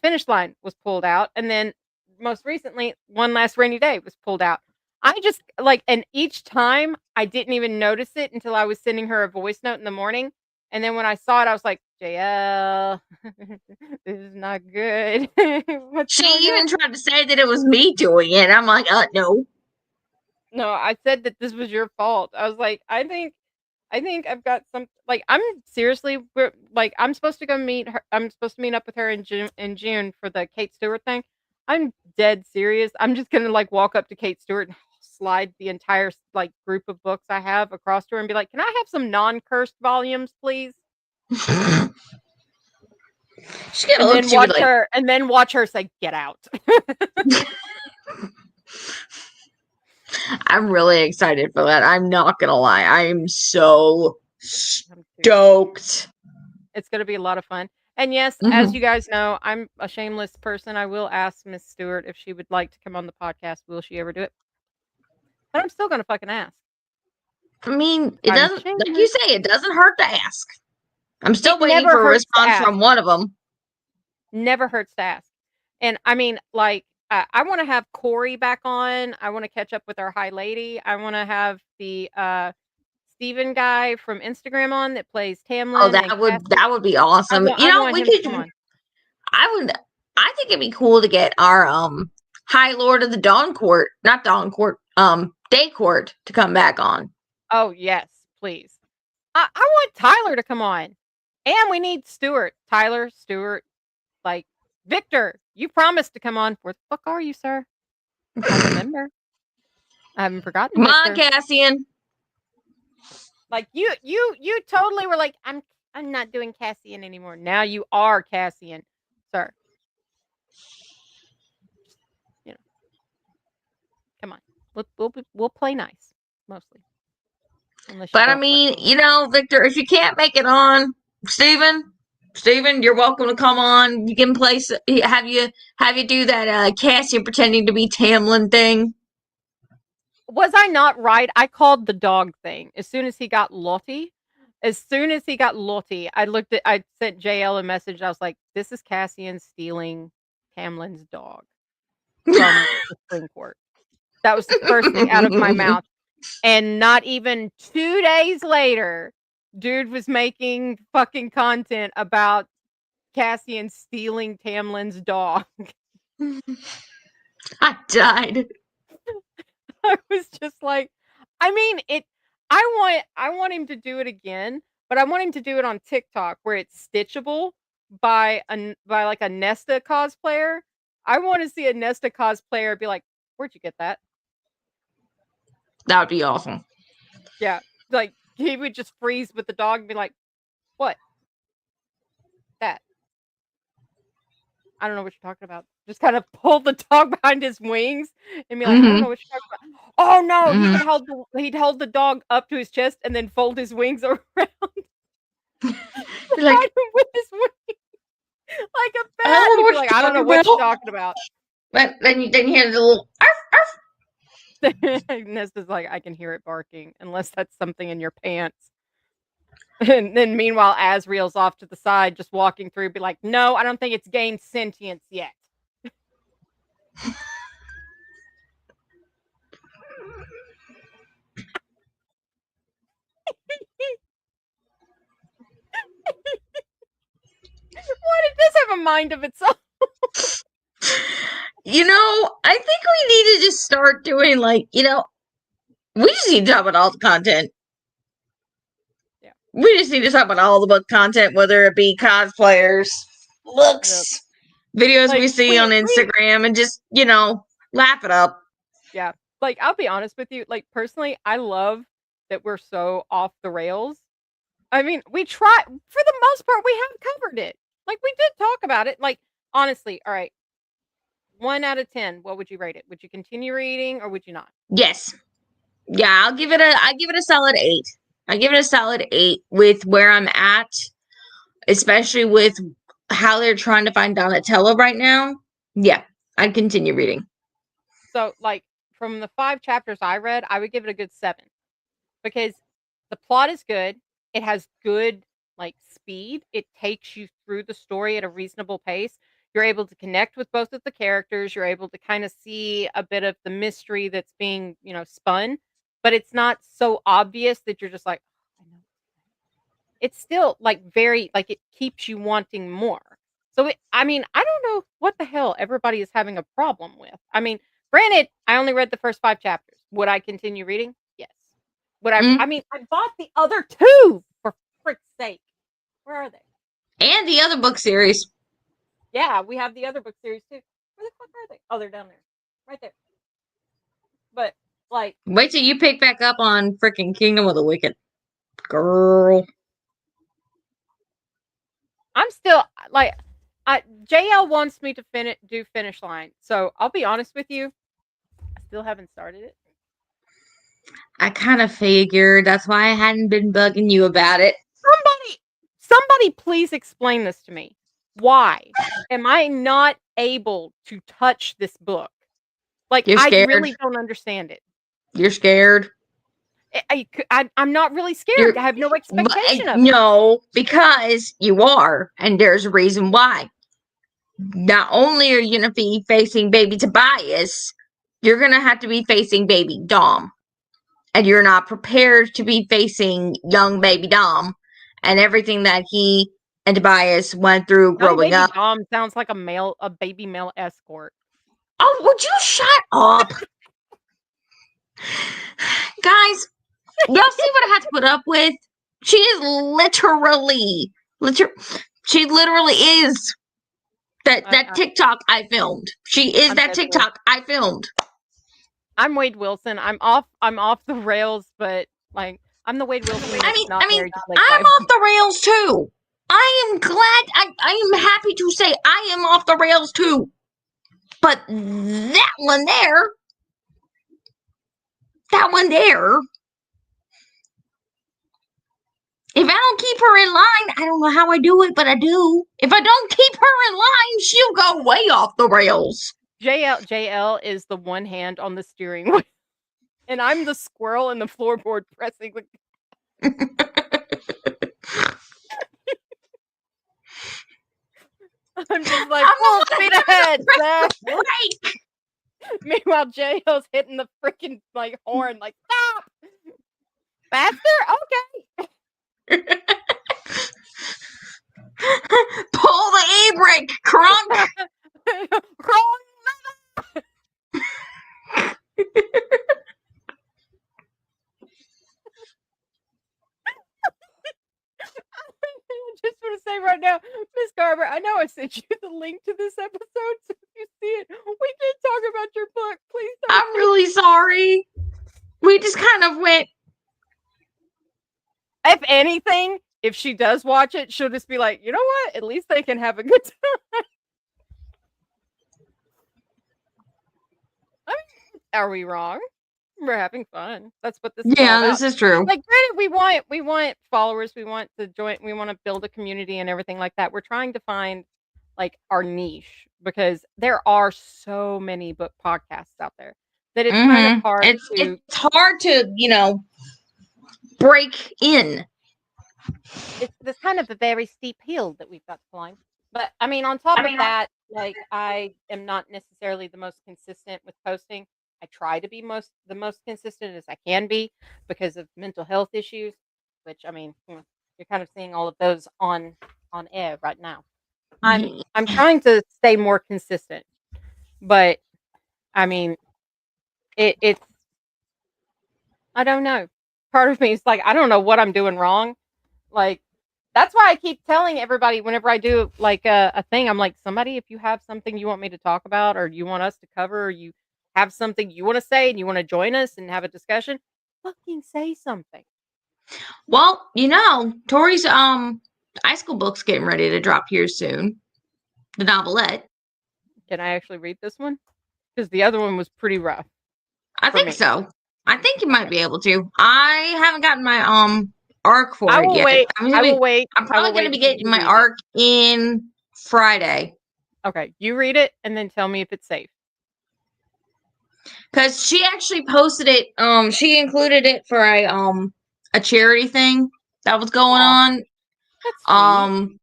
Finish Line was pulled out, and then most recently, One Last Rainy Day was pulled out. I just and each time I didn't even notice it until I was sending her a voice note in the morning, and then when I saw it, I was like, "JL, this is not good." She even tried to say that it was me doing it. I'm like, no. No, I said that this was your fault. I was like, I think I've got some I'm seriously I'm supposed to go meet her. I'm supposed to meet up with her in June for the Kate Stewart thing. I'm dead serious. I'm just gonna walk up to Kate Stewart and slide the entire group of books I have across to her and be like, "Can I have some non-cursed volumes, please?" And then watch her say, "Get out." I'm really excited for that. I'm not gonna lie. I'm so stoked. It's gonna be a lot of fun. And yes, as you guys know, I'm a shameless person. I will ask Miss Stewart if she would like to come on the podcast. Will she ever do it? But I'm still gonna fucking ask. I mean, it doesn't, like you say, it doesn't hurt to ask. I'm still waiting for a response from one of them. Never hurts to ask. And I mean, I want to have Corey back on. I want to catch up with our high lady. I want to have the Steven guy from Instagram on that plays Tamlin. Oh, that would be awesome. We could. Come on. I think it'd be cool to get our High Lord of the Day Court to come back on. Oh yes, please. I want Tyler to come on, and we need Stewart. Tyler, Stewart, Victor. You promised to come on. Where the fuck are you, sir? I remember. I haven't forgotten. Come on, Cassian. You totally were like, I'm not doing Cassian anymore. Now you are Cassian, sir. You know, come on. We'll play nice mostly. But I mean, Victor, if you can't make it on, Steven, you're welcome to come on. You can have you do that Cassian pretending to be Tamlin thing. Was I not right? I called the dog thing as soon as he got Lottie. I sent JL a message. I was like, "This is Cassian stealing Tamlin's dog from the Supreme Court." That was the first thing out of my mouth. And not even 2 days later, dude was making fucking content about Cassian stealing Tamlin's dog. I died. I was just like, I mean, I want him to do it again, but I want him to do it on TikTok where it's stitchable by a Nesta cosplayer. I want to see a Nesta cosplayer be like, "Where'd you get that?" That would be awesome. Yeah, he would just freeze with the dog and be like, "What? That? I don't know what you're talking about." Just kind of pull the dog behind his wings and be like, "I don't know what you're talking about." Oh no, he'd hold the dog up to his chest and then fold his wings around. Like with his wings. Like a bat. He'd be like, "I don't know what you're talking about." But then you hear the little arf, arf. Nesta's like, "I can hear it barking unless that's something in your pants." And then meanwhile, Asriel's off to the side, just walking through, be like, "No, I don't think it's gained sentience yet." What? It does have a mind of its own. I think we need to just start doing we just need to talk about all the content. Yeah. We just need to talk about all the book content, whether it be cosplayers, looks, videos we see on Instagram, and just, laugh it up. Yeah. Like, I'll be honest with you, like, personally, I love that we're so off the rails. I mean, we try for the most part, we have covered it. Like, we did talk about it. Like, honestly, all right, 1 out of 10, what would you rate it? Would you continue reading or would you not? Yes. Yeah, I give it a solid 8. I give it a solid 8 with where I'm at, especially with how they're trying to find Donatello right now. Yeah, I'd continue reading. So, like, from the 5 chapters I read, I would give it a good 7 because the plot is good. It has good, like, speed. It takes you through the story at a reasonable pace. You're able to connect with both of the characters. You're able to kind of see a bit of the mystery that's being, spun, but it's not so obvious that you're just like, "Oh, I know." It's still like very like it keeps you wanting more. So I mean, I don't know what the hell everybody is having a problem with. I mean, granted, I only read the first 5 chapters. Would I continue reading? Yes. Would I? I mean, I bought the other 2 for frick's sake. Where are they? And the other book series. Yeah, we have the other book series too. Where the fuck are they? Oh, they're down there, right there. But like, wait till you pick back up on freaking Kingdom of the Wicked, girl. I'm still like, JL wants me to do Finish Line. So I'll be honest with you, I still haven't started it. I kind of figured that's why I hadn't been bugging you about it. Somebody please explain this to me. Why am I not able to touch this book? Like, You're I scared? really don't understand it. You're scared? I'm not really scared. I have no expectation of it. No, because you are, and there's a reason why. Not only are you going to be facing baby Tobias, you're going to have to be facing baby Dom. And you're not prepared to be facing young baby Dom and everything that he and Tobias went through growing up. Dom sounds like a baby male escort. Oh, would you shut up? Guys, y'all see what I had to put up with? She is she literally is that TikTok I filmed. She is that TikTok I filmed. I'm Wade Wilson. I'm off the rails, but like I'm the Wade Wilson. I mean, I'm off the rails too. I am glad. I am happy to say I am off the rails too. But that one there, if I don't keep her in line, I don't know how I do it, but I do. If I don't keep her in line, she'll go way off the rails. JL is the one hand on the steering wheel, and I'm the squirrel in the floorboard pressing the. I'm just like full speed ahead. Meanwhile, JL's hitting the freaking like horn, like stop. Faster, okay. Pull the e-brake, crunk. I just want to say right now, Miss Garber, I know I sent you the link to this episode, so if you see it, we did talk about your book. Please don't. I'm really sorry. We just kind of went. If anything, if she does watch it, she'll just be like, you know what? At least they can have a good time. I mean, are we wrong? We're having fun. That's what this is all about. This is true. Like, granted, we want followers, we want to join, we want to build a community and everything like that. We're trying to find like our niche because there are so many book podcasts out there that it's kind of hard it's hard to, break in. It's kind of a very steep hill that we've got to climb. But I mean, on top of that, like I am not necessarily the most consistent with posting. I try to be the most consistent as I can be because of mental health issues, which I mean, you're kind of seeing all of those on air right now. I'm trying to stay more consistent, but I mean, it's I don't know. Part of me is like, I don't know what I'm doing wrong. Like, that's why I keep telling everybody whenever I do like a thing, I'm like, somebody, if you have something you want me to talk about or you want us to cover, or you have something you want to say and you want to join us and have a discussion, fucking say something. Well, Tori's high school book's getting ready to drop here soon. The novelette. Can I actually read this one? Because the other one was pretty rough. I think so. I think you might be able to. I haven't gotten my arc for it yet. Wait. I will wait. I'm probably going to be getting my arc in Friday. Okay, you read it and then tell me if it's safe. Because she actually posted it. She included it for a charity thing that was going on. That's sweet.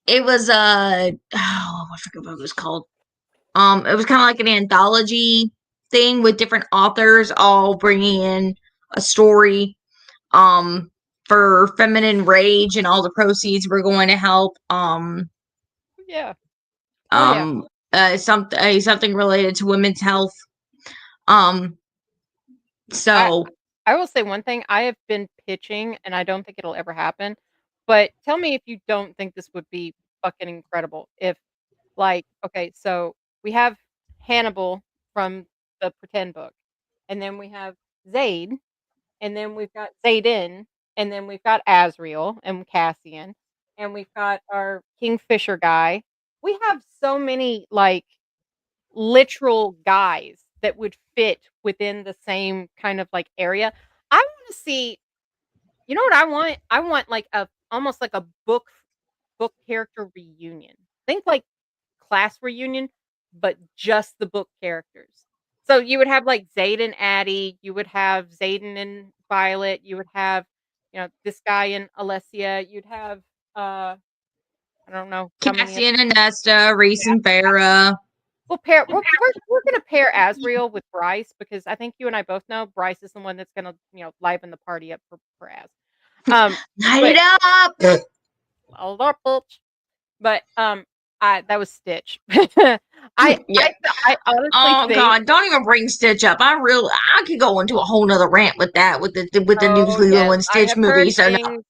It was I forget what it was called. It was kind of like an anthology thing with different authors all bringing in a story for feminine rage, and all the proceeds were going to help something related to women's health. So I will say one thing. I have been pitching, and I don't think it'll ever happen, but tell me if you don't think this would be fucking incredible. If, okay, so we have Hannibal from the Pretend book, and then we have Zaid, and then we've got Zayden, and then we've got Azriel and Cassian, and we've got our Kingfisher guy. We have so many, literal guys that would fit within the same kind of, area. I wanna see, you know what I want? I want, almost like a book character reunion. Think like class reunion, but just the book characters. So you would have Zayd and Addie, you would have Zayden and Violet, you would have, this guy and Alessia, you'd have I don't know how many Cassian and Nesta, Reese and Farah. We're gonna pair Azriel with Bryce, because I think you and I both know Bryce is the one that's gonna, liven the party up for Az. Light it up. But that was Stitch. I honestly think, God, don't even bring Stitch up. I could go into a whole nother rant with that, with the new Lilo and Stitch movie. So no.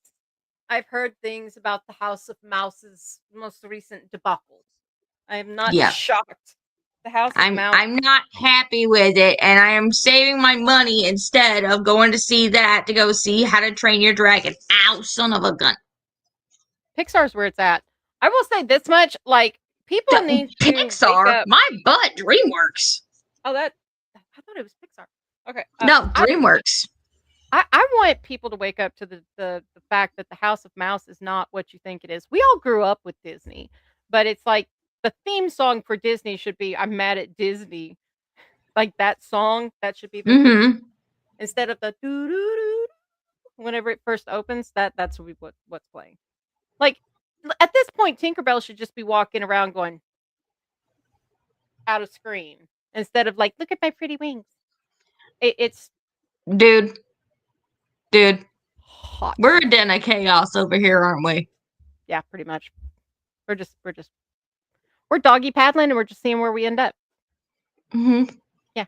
I've heard things about the House of Mouse's most recent debacles. I am not shocked. The House of Mouse. I'm not happy with it, and I am saving my money instead of going to see that to go see How to Train Your Dragon. Ow, son of a gun. Pixar's where it's at. I will say this much, people need to Pixar, my butt, DreamWorks. Oh, I thought it was Pixar. Okay. No, DreamWorks. I want people to wake up to the fact that the House of Mouse is not what you think it is. We all grew up with Disney, but it's like the theme song for Disney should be "I'm Mad at Disney," like that song. That should be the instead of the doo doo doo whenever it first opens. That's what's playing. At this point, Tinkerbell should just be walking around going out of screen instead of look at my pretty wings. It's dude. Hot. We're a den of chaos over here, aren't we? Yeah, pretty much. We're doggy paddling, and we're just seeing where we end up. Yeah.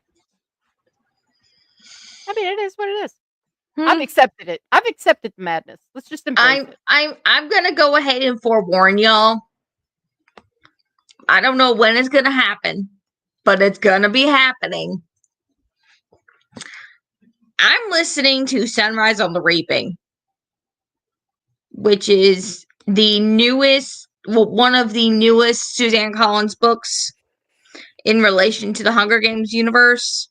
I mean, it is what it is. I've accepted it. I've accepted the madness. Let's just embrace it. I'm gonna go ahead and forewarn y'all. I don't know when it's gonna happen, but it's gonna be happening. I'm listening to Sunrise on the Reaping, which is one of the newest Suzanne Collins books in relation to the Hunger Games universe.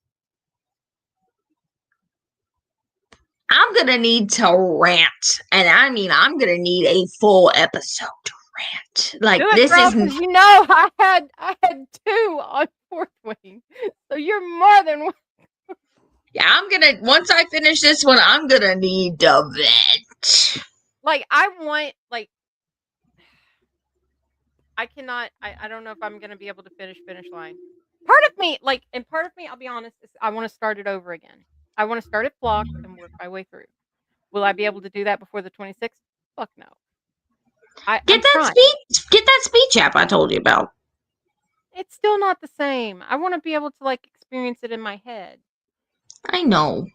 I'm going to need to rant. And I mean, I'm going to need a full episode to rant. I had 2 on Fourth Wing. So you're more than one. Yeah, once I finish this one, I'm going to need to vent. I cannot, I don't know if I'm going to be able to finish line. Part of me, I'll be honest, I want to start it over again. I want to start at Flock and work my way through. Will I be able to do that before the 26th? Fuck no. Get that speech app I told you about. It's still not the same. I want to be able to experience it in my head. I know,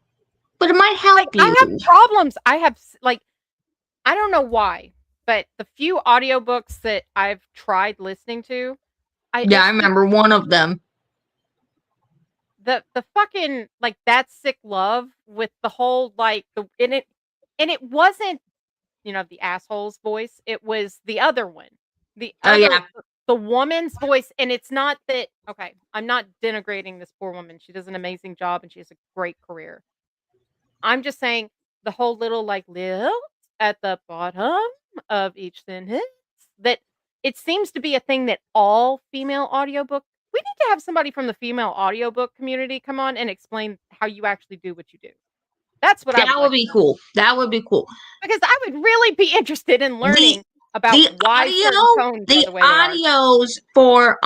but it might help you. I have problems. I have I don't know why, but the few audiobooks that I've tried listening to, I remember one of them. the fucking, like, That's Sick Love with the whole, like, and it wasn't, the asshole's voice, it was the other one. The woman's voice, and it's not that okay, I'm not denigrating this poor woman, she does an amazing job, and she has a great career. I'm just saying the whole little, like, lilt at the bottom of each sentence, that it seems to be a thing that all female audiobook we need to have somebody from the female audiobook community come on and explain how you actually do what you do. That's what I would That would like be to know. cool. That would be cool. Because I would really be interested in learning about why certain tones are the way they are. The audios for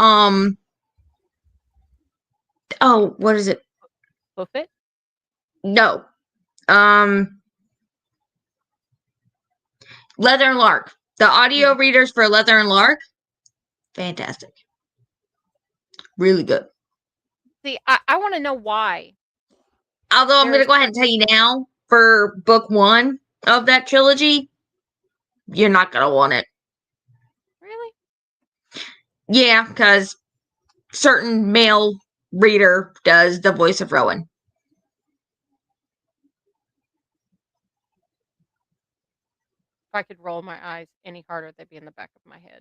oh, what is it? Buffet? No. Leather and Lark. The audio readers for Leather and Lark. Fantastic. Really good. See, I want to know why. Although I'm going to go ahead and tell you now, for book 1 of that trilogy, you're not going to want it. Really? Yeah, because certain male reader does the voice of Rowan. If I could roll my eyes any harder, they'd be in the back of my head.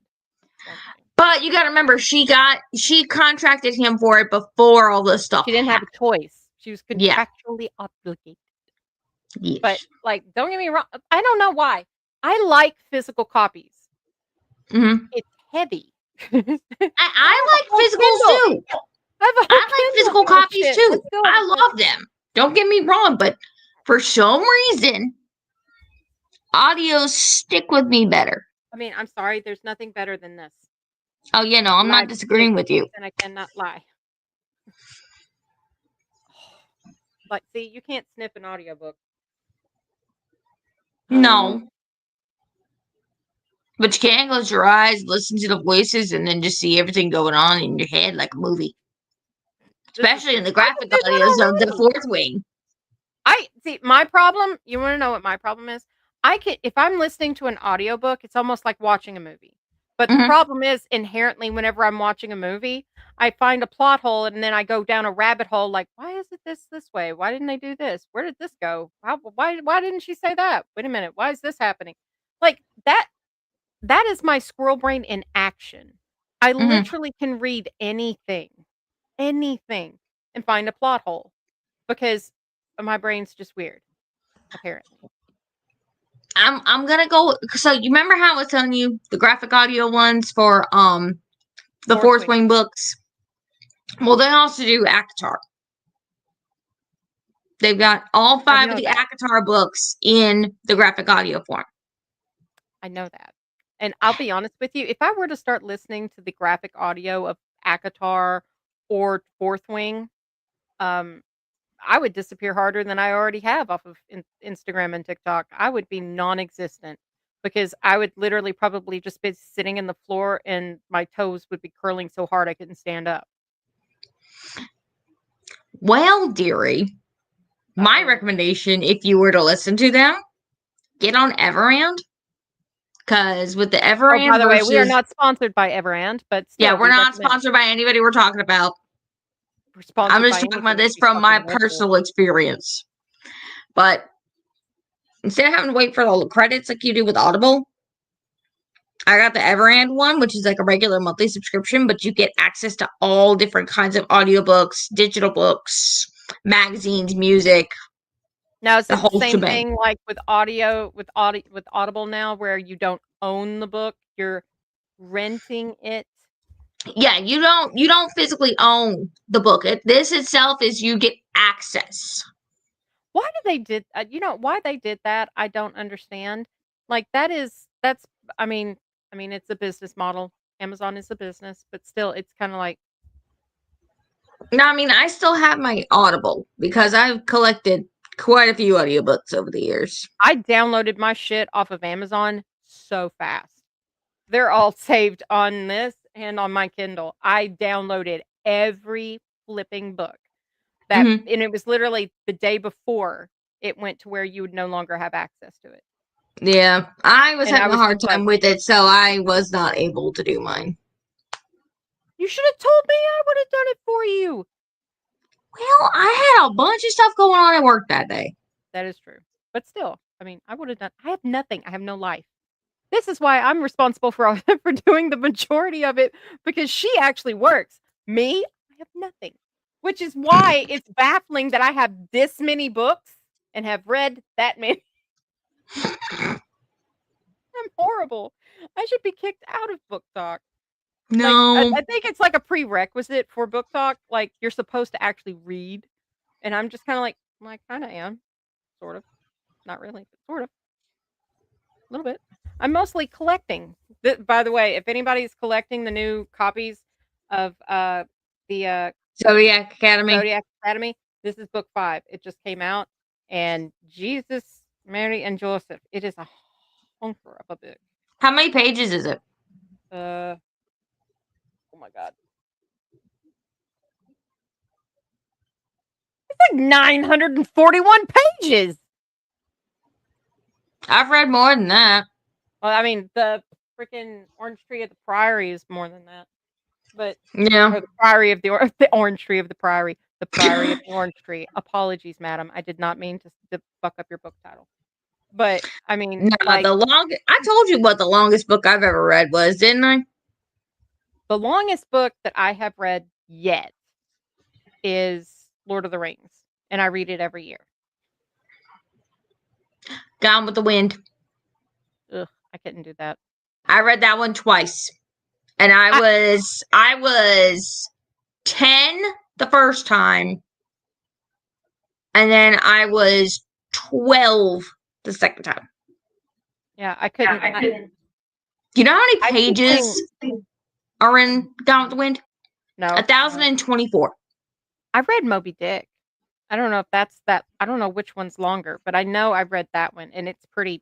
But you got to remember, she contracted him for it before all this stuff. She didn't have a choice. She was contractually obligated. Yes. But, like, don't get me wrong. I don't know why. I like physical copies. Mm-hmm. It's heavy. I like physicals too. I like physical copies too. I love them. Don't get me wrong, but for some reason, audios stick with me better. I mean, I'm sorry. There's nothing better than this. Oh, yeah, no, I'm not disagreeing with you. And I cannot lie. Like, see, you can't sniff an audiobook. No. But you can close your eyes, listen to the voices, and then just see everything going on in your head like a movie. Especially in the graphic audios of the Fourth Wing. See, my problem, you want to know what my problem is? If I'm listening to an audiobook, it's almost like watching a movie. But the problem is, inherently, whenever I'm watching a movie, I find a plot hole, and then I go down a rabbit hole, like, why is it this way? Why didn't they do this? Where did this go? Why didn't she say that? Wait a minute, why is this happening? Like, that is my squirrel brain in action. I literally can read anything, and find a plot hole. Because my brain's just weird, apparently. I'm gonna go. So you remember how I was telling you the graphic audio ones for the Fourth Wing books? Well, they also do ACOTAR. They've got all 5 of the ACOTAR books in the graphic audio form. I know that, and I'll be honest with you. If I were to start listening to the graphic audio of ACOTAR or Fourth Wing, I would disappear harder than I already have off of Instagram and TikTok. I would be non-existent because I would literally probably just be sitting in the floor and my toes would be curling so hard I couldn't stand up. Well, dearie, my recommendation, if you were to listen to them, get on Everand. Because with the Everand by the way, we are not sponsored by Everand, but still, we're not sponsored by anybody we're talking about. I'm just talking about this from my personal experience. But instead of having to wait for all the credits like you do with Audible, I got the Everand one, which is like a regular monthly subscription, but you get access to all different kinds of audiobooks, digital books, magazines, music. Now, is it the same thing like with Audible now, where you don't own the book, you're renting it? Yeah, you don't physically own the book. This itself is you get access. Why why they did that? I don't understand. Like that's I mean it's a business model. Amazon is a business, but still it's kind of like. No, I mean I still have my Audible because I've collected quite a few audiobooks over the years. I downloaded my shit off of Amazon so fast. They're all saved on this and on my Kindle. I downloaded every flipping book. And it was literally the day before it went to where you would no longer have access to it. Yeah, I was having a hard time with it, so I was not able to do mine. You should have told me. I would have done it for you. Well, I had a bunch of stuff going on at work that day. That is true. But still, I mean, I would have done I have nothing. I have no life. This is why I'm responsible for all for doing the majority of it because she actually works. Me, I have nothing. Which is why it's baffling that I have this many books and have read that many. I'm horrible. I should be kicked out of book talk. Like, No. I think it's like a prerequisite for book talk. Like, you're supposed to actually read. And I'm just kind of like, well, I kind of am. Sort of. Not really, but sort of. A little bit. I'm mostly collecting. By the way, if anybody's collecting the new copies of the Zodiac Academy. Zodiac Academy, this is book 5. It just came out. And Jesus, Mary, and Joseph. It is a hunker of a book. How many pages is it? Oh my God. It's like 941 pages. I've read more than that. Well, I mean, the freaking Orange Tree of the Priory is more than that. But yeah, or the Priory of the Orange Tree of the Priory, the Priory of the Orange Tree. Apologies, madam. I did not mean to fuck up your book title. But I mean, no, like the longest. I told you what the longest book I've ever read was, didn't I? the longest book that I have read yet is Lord of the Rings, and I read it every year. Gone with the Wind. Ugh, I couldn't do that. I read that one twice, and I was 10 the first time, and then I was 12 the second time. Yeah, I couldn't. You know how many pages are in Gone with the Wind? No. 1,024. I read Moby Dick. I don't know if that's that. I don't know which one's longer, but I know I read that one, and it's pretty.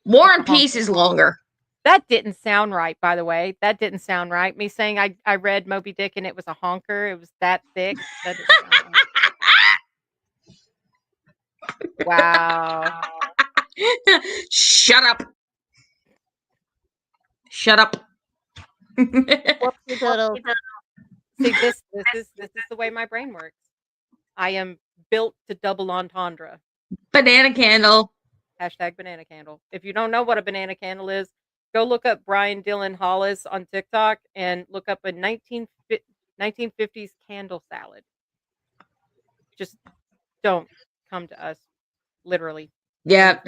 War and Peace is longer. That didn't sound right, by the way. That didn't sound right. Me saying I read Moby Dick and it was a honker. It was that thick. That didn't sound right. Wow. Shut up. Shut up. Whoopsie doodle. See, this is the way my brain works. I am built to double entendre. Banana candle. Hashtag banana candle. If you don't know what a banana candle is, go look up Brian Dylan Hollis on TikTok and look up a 1950s candle salad. Just don't come to us. Literally. Yep.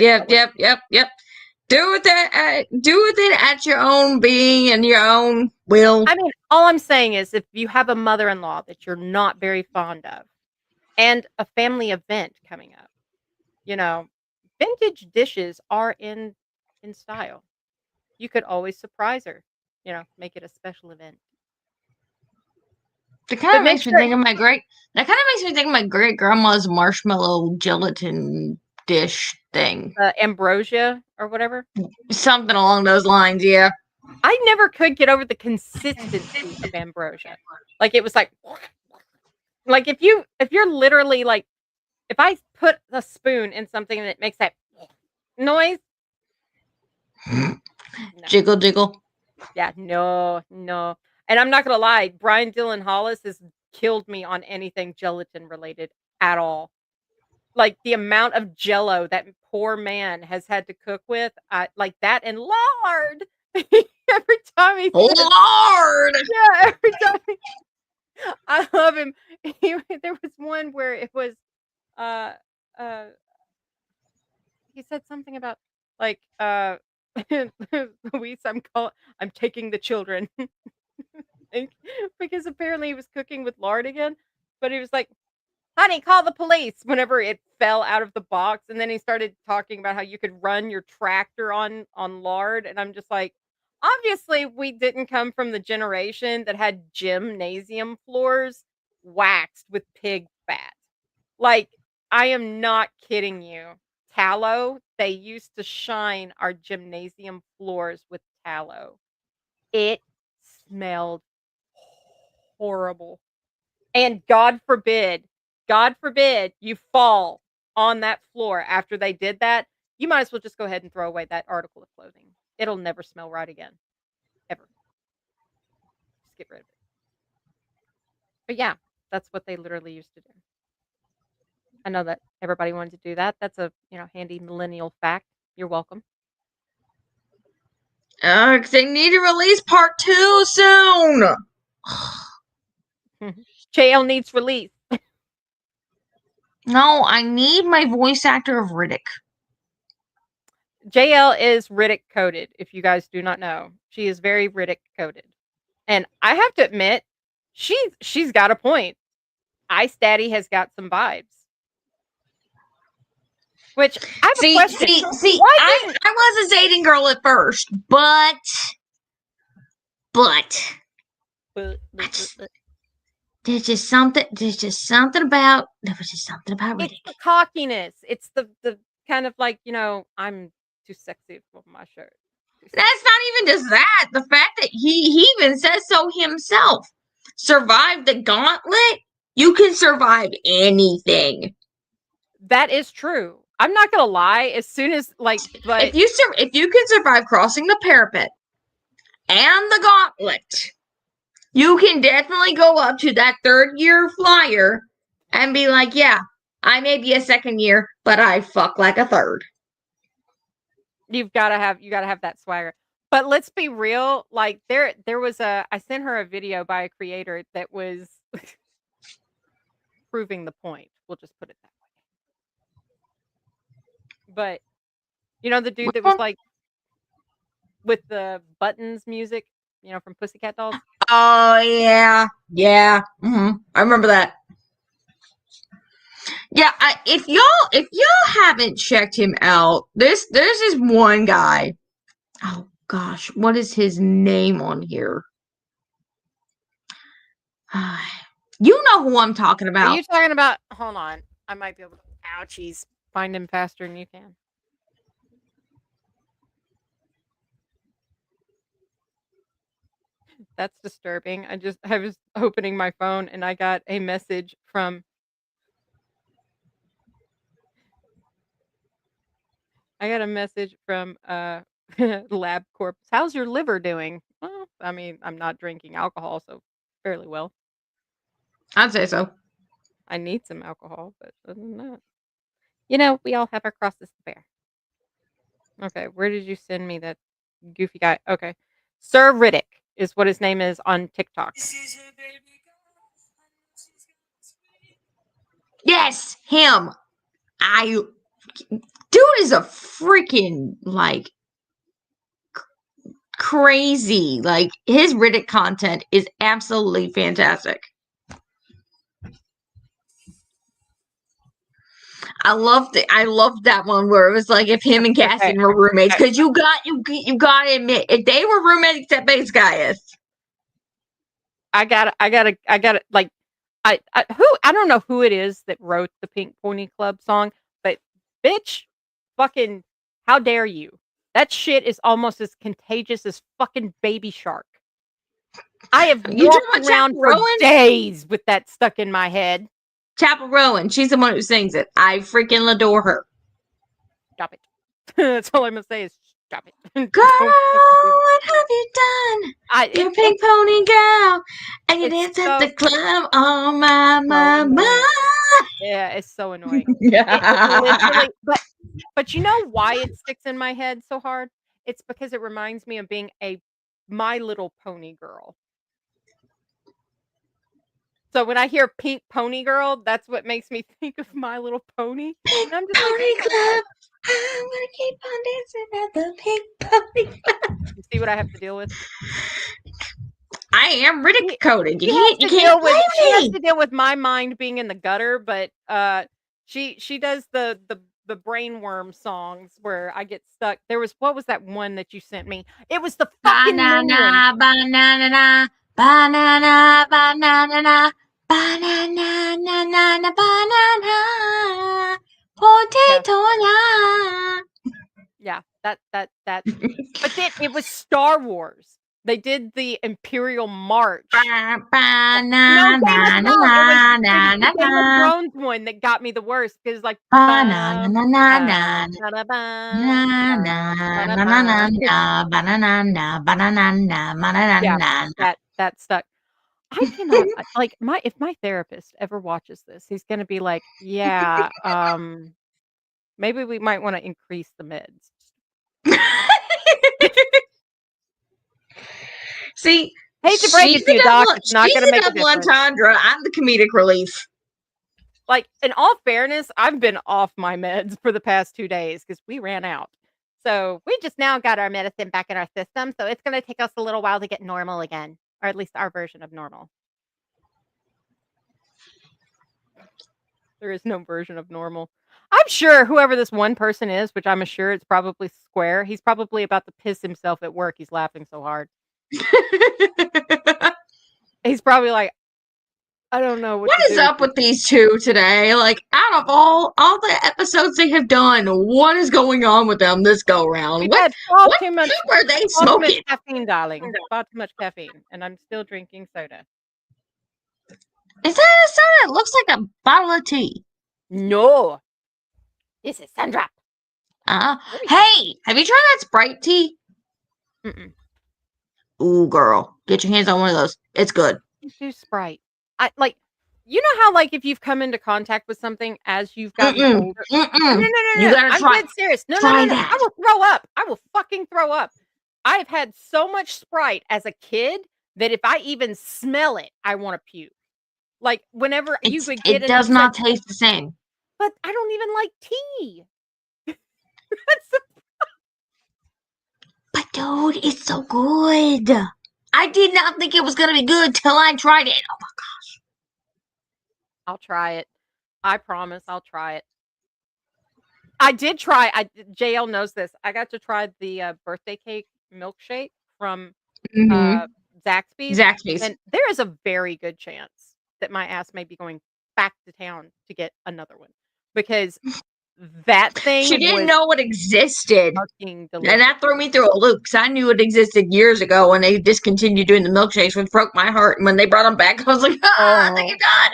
Do with it at your own being and your own will. I mean, all I'm saying is if you have a mother-in-law that you're not very fond of and a family event coming up, you know, vintage dishes are in style. You could always surprise her, make it a special event. That kind of makes me think of my great grandma's marshmallow gelatin dish thing. Ambrosia or whatever. Something along those lines, yeah. I never could get over the consistency of ambrosia. Like it was like if you're literally like if I put a spoon in something and it makes that noise. No. Jiggle jiggle. Yeah, no. And I'm not gonna lie, Brian Dylan Hollis has killed me on anything gelatin related at all. Like the amount of Jello that poor man has had to cook with, like that and lard. Every time he says, lard. Yeah, every time. I love him. There was one where it was, he said something about like, Luis, I'm taking the children. Because apparently he was cooking with lard again, but he was like, honey, call the police whenever it fell out of the box. And then he started talking about how you could run your tractor on lard. And I'm just like, obviously we didn't come from the generation that had gymnasium floors waxed with pig fat. Like, I am not kidding you. Tallow, they used to shine our gymnasium floors with tallow. It smelled horrible. And God forbid you fall on that floor after they did that. You might as well just go ahead and throw away that article of clothing. It'll never smell right again. Ever. Just get rid of it. But yeah, that's what they literally used to do. I know that everybody wanted to do that. That's a, handy millennial fact. You're welcome. 'Cause they need to release part 2 soon. JL needs release. No, I need my voice actor of Riddick. JL is Riddick coded, if you guys do not know. She is very Riddick coded. And I have to admit, she's got a point. Ice Daddy has got some vibes. Which I have a question. See, I was a Zayden girl at first, but there's just something about Riddick. It's the cockiness. It's the kind of like, I'm too sexy for my shirt. That's not even just that. The fact that he even says so himself. Survive the gauntlet, you can survive anything. That is true. I'm not gonna lie. As soon as but if you can survive crossing the parapet and the gauntlet, you can definitely go up to that 3rd year flyer and be like, yeah, I may be a 2nd year, but I fuck like a 3rd. You gotta have that swagger. But let's be real. Like there was I sent her a video by a creator that was proving the point. We'll just put it that way. But the dude that was like with the buttons music, from Pussycat Dolls. Oh yeah. Mm-hmm. I remember that. Yeah, if y'all haven't checked him out, there's this one guy. Oh gosh, what is his name on here? You know who I'm talking about. Are you talking about? Hold on, I might be able to. Ouchies! Find him faster than you can. That's disturbing. I was opening my phone and I got a message from. I got a message from LabCorp. How's your liver doing? Well, I mean, I'm not drinking alcohol, so fairly well. I'd say so. I need some alcohol, but other than that, we all have our crosses to bear. Okay, where did you send me that goofy guy? Okay, Sir Riddick is what his name is on TikTok. Yes, him. Dude is a freaking crazy. Like his Riddick content is absolutely fantastic. I loved that one where it was like if him and Cassian were roommates, because you got to admit if they were roommates at Base Gaius. I gotta like I don't know who it is that wrote the Pink Pony Club song, but bitch, fucking how dare you? That shit is almost as contagious as fucking Baby Shark. I have walked around for days with that stuck in my head. Chapel Rowan, she's the one who sings it. I freaking adore her. Stop it. That's all I'm gonna say is stop it. Girl, what have you done? You're a pink pony girl, and you dance at the club. Oh my. Yeah, it's so annoying. Literally, but you know why it sticks in my head so hard? It's because it reminds me of being a My Little Pony girl. So when I hear Pink Pony Girl, that's what makes me think of My Little Pony. Pink Pony Club. I'm gonna keep on dancing at the Pink Pony Club. You see what I have to deal with? I am Riddick coded. You can't blame me. She has to deal with my mind being in the gutter, but she does the brainworm songs where I get stuck. What was that one that you sent me? It was the fucking banana, banana, banana, banana, banana, banana, banana, potato. Yeah, that. But then it was Star Wars. They did the Imperial March. No, Game of Thrones one that got me the worst because like that stuck. I cannot like if my therapist ever watches this, he's gonna be like, "Yeah, maybe we might want to increase the meds." See, Hate to break it to you, doc. It's not she's gonna a make a double difference. entendre. I'm the comedic relief. Like, in all fairness, I've been off my meds for the past 2 days because we ran out. So, we just now got our medicine back in our system, so it's gonna take us a little while to get normal again, or at least our version of normal. There is no version of normal. I'm sure whoever this one person is, which I'm sure it's probably Square, he's probably about to piss himself at work, he's laughing so hard. He's probably like, "I don't know what is up with these two today? Like, out of all the episodes they have done, what is going on with them this go round? What too much are they smoking? Too much caffeine, darling. Far too much caffeine, and I'm still drinking soda. Is that a soda? It looks like a bottle of tea. No. This is Sundrop. Hey, have you tried that Sprite tea? Mm-mm. Ooh, girl, get your hands on one of those. It's good. Do Sprite. You know how, like, if you've come into contact with something as you've gotten older. No. You gotta try. I'm dead serious. No. That. I will throw up. I will fucking throw up. I've had so much Sprite as a kid that if I even smell it, I want to puke. Like, whenever you would get it does not taste the same. But I don't even like tea. But dude, it's so good. I did not think it was gonna be good till I tried it. Oh my gosh. I'll try it. I promise I'll try it. I did try. JL knows this. I got to try the birthday cake milkshake from Zaxby's. And there is a very good chance that my ass may be going back to town to get another one because that thing. She didn't know it existed, and that threw me through a loop because I knew it existed years ago when they discontinued doing the milkshakes, which broke my heart. And when they brought them back, I was like, thank you God.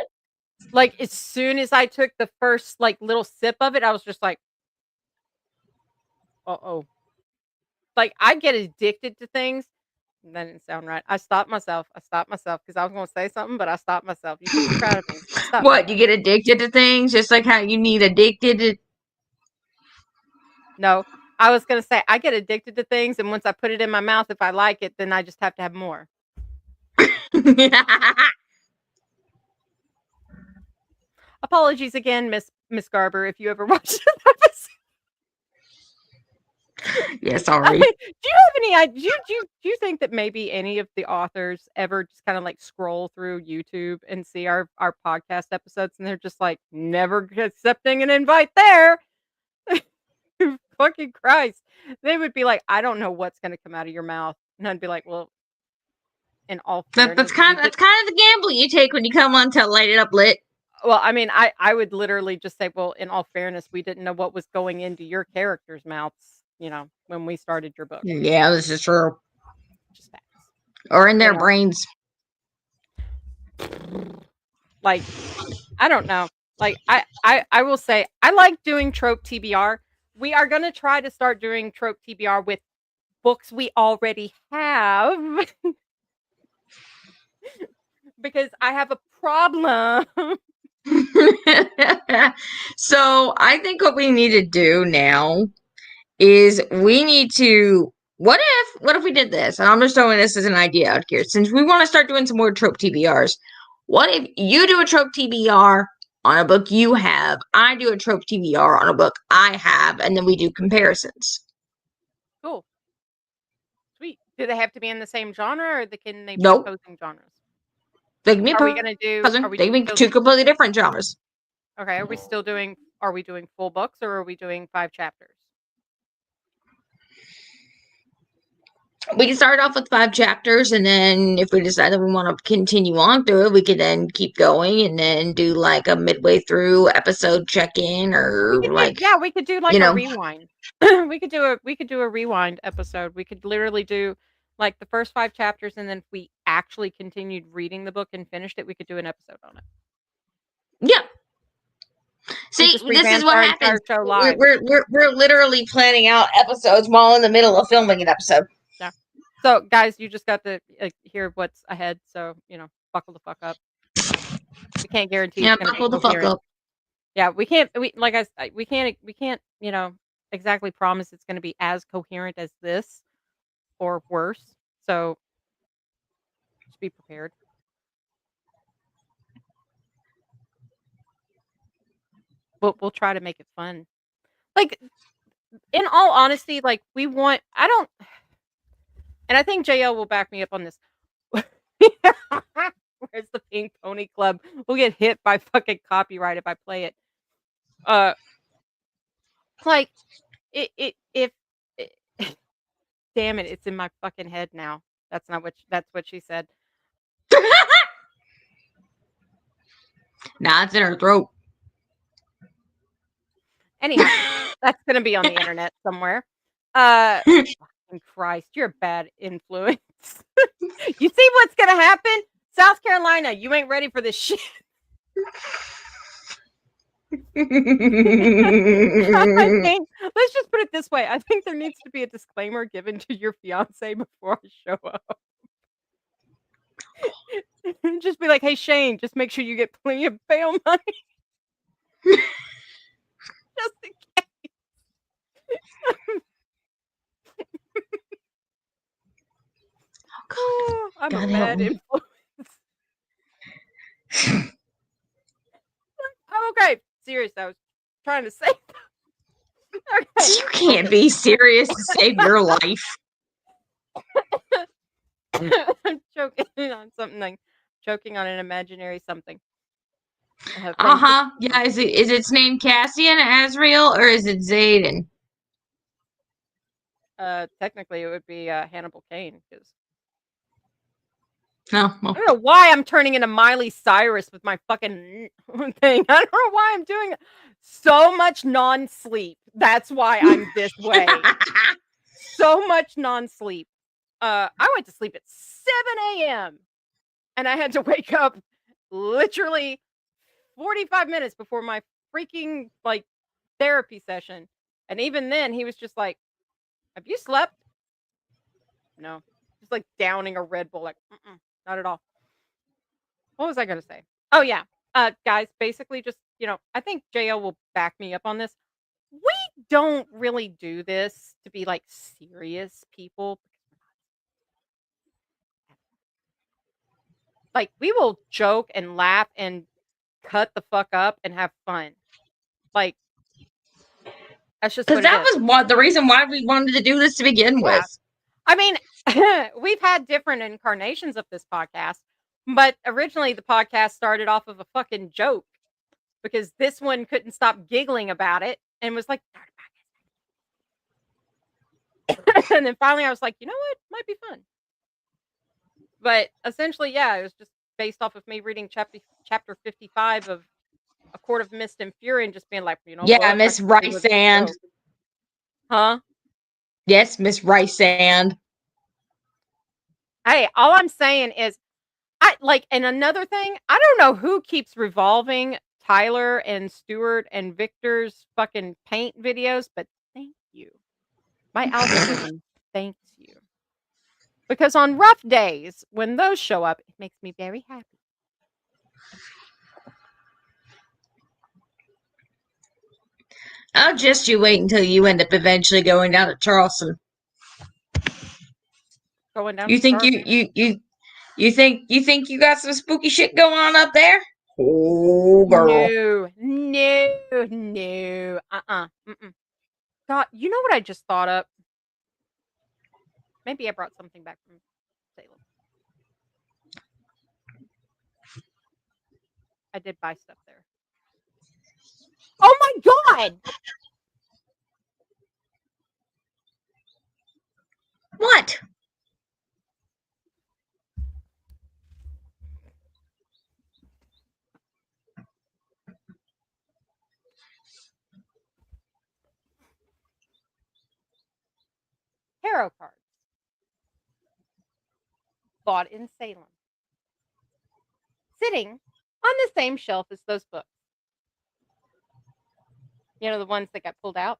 Like, as soon as I took the first, like, little sip of it, I was just like, uh-oh. Like, I get addicted to things. That didn't sound right. I stopped myself because I was going to say something, but I stopped myself. You should be proud of me. What, you get addicted to things just like how you need addicted to... No, I was going to say, I get addicted to things, and once I put it in my mouth, if I like it, then I just have to have more. Apologies again, Miss Garber, if you ever watched the episode. Yeah, sorry. I mean, do you have any idea? Do you think that maybe any of the authors ever just kind of like scroll through YouTube and see our podcast episodes, and they're just like never accepting an invite there? Fucking Christ! They would be like, I don't know what's going to come out of your mouth, and I'd be like, well, in all fairness, that's kind of the gamble you take when you come on to Light It Up Lit. Well, I mean, I would literally just say, well, in all fairness, we didn't know what was going into your characters' mouths, you know, when we started your book. Yeah, this is true. Just facts. Or in their brains. Like, I don't know. Like, I will say, I like doing Trope Tbr. We are going to try to start doing Trope Tbr with books we already have. Because I have a problem. So I think what we need to do now is we need to what if we did this, and I'm just throwing this as an idea out here, since we want to start doing some more Trope TBRs. What if you do a Trope TBR on a book you have, I do a Trope TBR on a book I have, and then we do comparisons? Cool. Sweet. Do they have to be in the same genre, or can they be Nope. opposing genres? They can be Are we going to do? They can be two completely different genres. Okay. Are we doing full books, or are we doing 5 chapters? We can start off with 5 chapters, and then if we decide that we want to continue on through it, we can then keep going and then do like a midway through episode check-in, or we could do like a rewind. we could do a rewind episode. We could literally do like the first 5 chapters, and then if we actually continued reading the book and finished it, we could do an episode on it. Yeah. See, this is what happens. We're literally planning out episodes while in the middle of filming an episode. Yeah. So, guys, you just got to hear what's ahead. So, you know, buckle the fuck up. We can't guarantee it's going to be buckle the fuck coherent. up. Yeah, we can't. We can't. Exactly promise it's going to be as coherent as this or worse. So just be prepared. We'll try to make it fun. Like, in all honesty, like we want. I don't. And I think JL will back me up on this. Where's the Pink Pony Club? We'll get hit by fucking copyright if I play it. Like, if damn it, it's in my fucking head now. That's what she said. Nah, it's in her throat. Anyhow, that's gonna be on the internet somewhere. Fucking Christ, you're a bad influence. You see what's gonna happen? South Carolina, you ain't ready for this shit. I think, let's just put it this way. I think there needs to be a disclaimer given to your fiance before I show up. Just be like, hey, Shane, just make sure you get plenty of bail money. Just in case. Oh, I'm a bad influence. Okay, serious. I was trying to say. Okay. You can't be serious to save your life. I'm choking on something. Choking on an imaginary something. Yeah, is its name Cassian Azrael or is it Zayden? Technically, it would be Hannibal Caine because. Oh, well. I don't know why I'm turning into Miley Cyrus with my fucking thing. I don't know why I'm doing it. So much non-sleep. That's why I'm this way. So much non-sleep. I went to sleep at 7 a.m. and I had to wake up literally 45 minutes before my freaking therapy session. And even then, he was just like, "Have you slept?" No. Just like downing a Red Bull, like, not at all. What was I going to say? Oh, yeah. Guys, basically just, I think JL will back me up on this. We don't really do this to be like serious people. Like, we will joke and laugh and cut the fuck up and have fun. Like, that's just because that was the reason why we wanted to do this to begin with. I mean, we've had different incarnations of this podcast, but originally the podcast started off of a fucking joke because this one couldn't stop giggling about it and was like, and then finally I was like, you know what? Might be fun. But essentially, yeah, it was just based off of me reading chapter 55 of A Court of Mist and Fury and just being like, yeah, Miss Rice Sand. Huh? Yes, Miss Rice Sand. Hey, all I'm saying is, and another thing, I don't know who keeps revolving Tyler and Stuart and Victor's fucking paint videos, but thank you. My algorithm thanks you. Because on rough days, when those show up, it makes me very happy. I'll just you wait until you end up eventually going down to Charleston. Going down. You think you think you got some spooky shit going on up there? Oh, girl. No. God, you know what I just thought of? Maybe I brought something back from Salem. I did buy stuff there. Oh my God! What? Tarot cards. Bought in Salem. Sitting on the same shelf as those books. You know, the ones that got pulled out?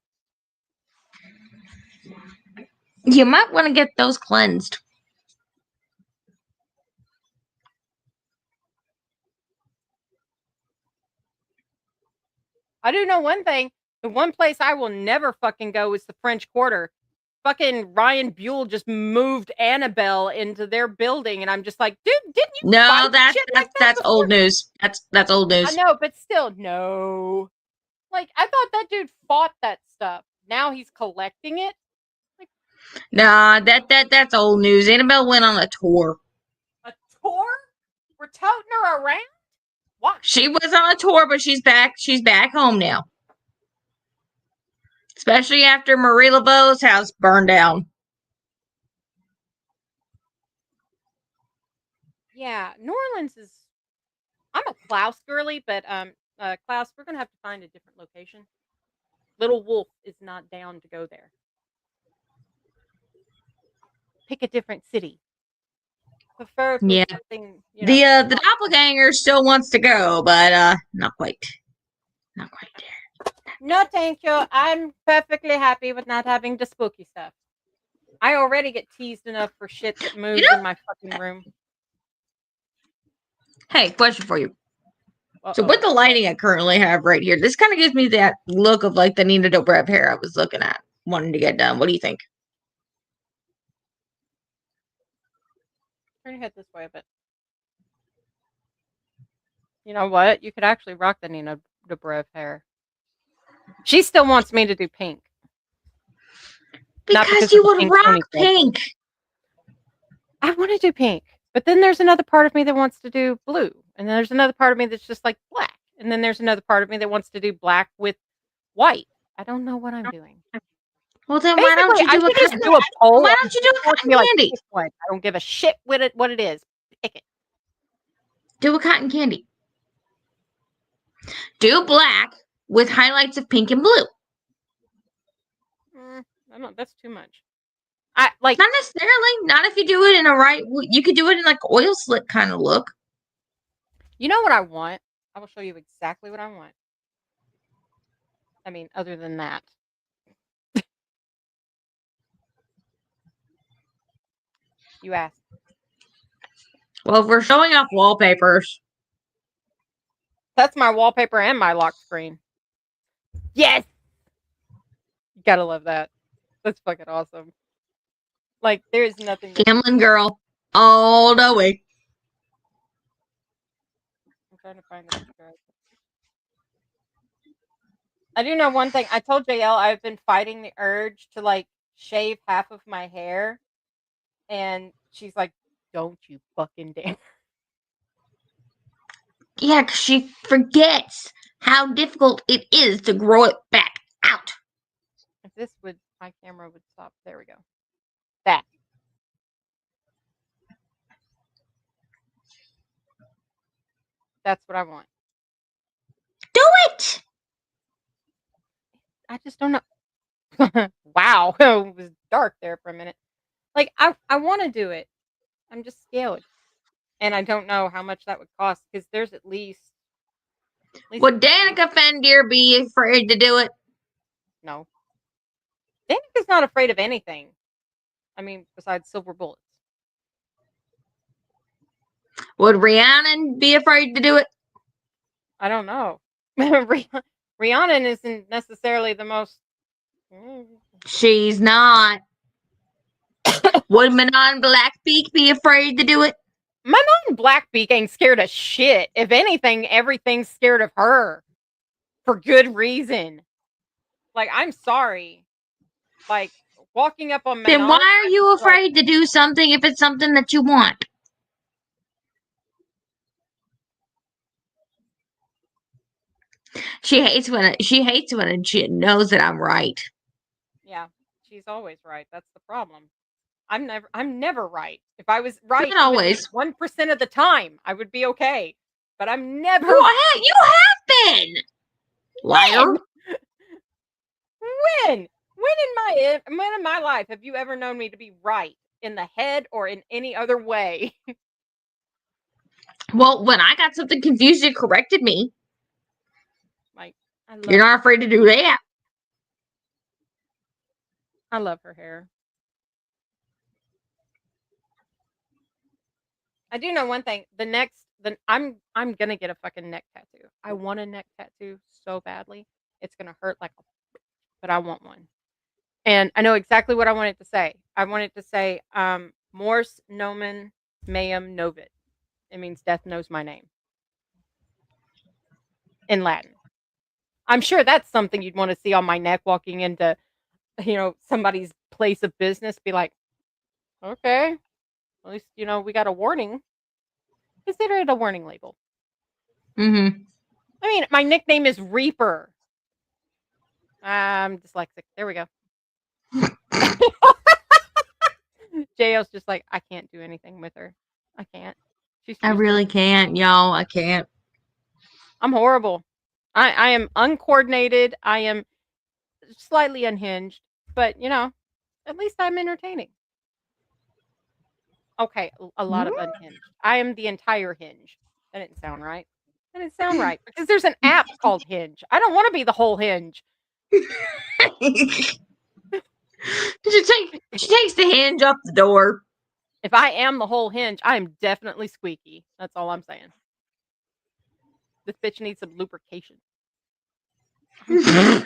You might want to get those cleansed. I do know one thing. The one place I will never fucking go is the French Quarter. Fucking Ryan Buell just moved Annabelle into their building, and I'm just like, dude, didn't you fight shit like that that's before? old news. That's old news. I know, but still, no. Like, I thought that dude fought that stuff. Now he's collecting it. Like, nah, that's old news. Annabelle went on a tour. a tour? We're toting her around? What? She was on a tour, but she's back. She's back home now. Especially after Marie Laveau's house burned down. Yeah, New Orleans is. I'm a Klaus girly, but Klaus, we're gonna have to find a different location. Little Wolf is not down to go there. Pick a different city. Preferably something. The doppelganger still wants to go, but not quite. Not quite there. No, thank you. I'm perfectly happy with not having the spooky stuff. I already get teased enough for shit that moves in my fucking room. Hey, question for you. So with the lighting I currently have right here, this kind of gives me that look of like the Nina Dobrev hair I was looking at, wanting to get done. What do you think? Turn your head this way a bit. You know what? You could actually rock the Nina Dobrev hair. She still wants me to do pink. Because you would rock pink. I want to do pink. But then there's another part of me that wants to do blue. And then there's another part of me that's just like black. And then there's another part of me that wants to do black with white. I don't know what I'm doing. Well, then why don't you do a cotton candy? Why don't you do a cotton candy? I don't give a shit what it is. Pick it. Do a cotton candy. Do black with highlights of pink and blue. That's too much. Not necessarily. Not if you do it in a right. You could do it in like oil slick kind of look. You know what I want? I will show you exactly what I want. I mean, other than that. You asked. Well, if we're showing off wallpapers. That's my wallpaper and my lock screen. Yes! You gotta love that. That's fucking awesome. Like, there's nothing. Camlin girl. All the way. I'm trying to find the picture. I do know one thing. I told JL I've been fighting the urge to, like, shave half of my hair. And she's like, don't you fucking dare. Yeah, because she forgets how difficult it is to grow it back out. If my camera would stop. There we go. That. That's what I want. Do it! I just don't know. Wow. It was dark there for a minute. Like, I want to do it. I'm just scared. And I don't know how much that would cost because there's at least would Danica Fendir be afraid to do it? No. Danica's not afraid of anything. I mean, besides silver bullets. Would Rhiannon be afraid to do it? I don't know. Rhiannon isn't necessarily the most. She's not. Would Manon Blackbeak be afraid to do it? Manon Blackbeak ain't scared of shit. If anything, everything's scared of her. For good reason. Like, I'm sorry. Like, walking up on Manon. Then why are you afraid to do something if it's something that you want? She hates when she knows that I'm right. Yeah, she's always right. That's the problem. I'm never right. If I was right, not always. 1% of the time, I would be okay. But I'm never. You have been, liar. When in my life have you ever known me to be right in the head or in any other way? Well, when I got something confused, you corrected me. Like, you're not afraid to do that. I love her hair. I do know one thing. The next then I'm gonna get a fucking neck tattoo. I want a neck tattoo so badly. It's gonna hurt like a but I want one. And I know exactly what I want it to say. I want it to say, Mors nomen meum novit. It means death knows my name in Latin. I'm sure that's something you'd want to see on my neck walking into, somebody's place of business. Be like, okay, at least, we got a warning. Consider it a warning label. Mm-hmm. I mean, my nickname is Reaper. I'm dyslexic. There we go. JL's just like, I can't do anything with her. I can't. I really can't, y'all. I can't. I'm horrible. I am uncoordinated. I am slightly unhinged, but at least I'm entertaining. Okay, a lot of unhinged. I am the entire hinge. That didn't sound right. That didn't sound right because there's an app called Hinge. I don't want to be the whole hinge. She takes the hinge off the door. If I am the whole hinge, I am definitely squeaky. That's all I'm saying. This bitch needs some lubrication. If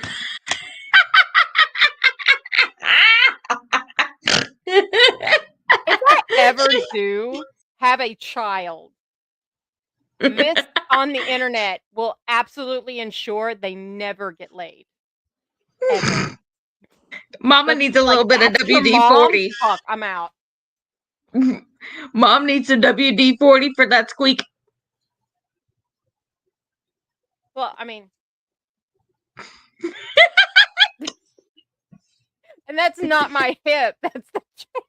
I ever do have a child, this on the internet will absolutely ensure they never get laid. Ever. Mama needs a little bit of WD-40. Fuck, I'm out. Mom needs some WD-40 for that squeak. Well, I mean, and that's not my hip. That's the chair.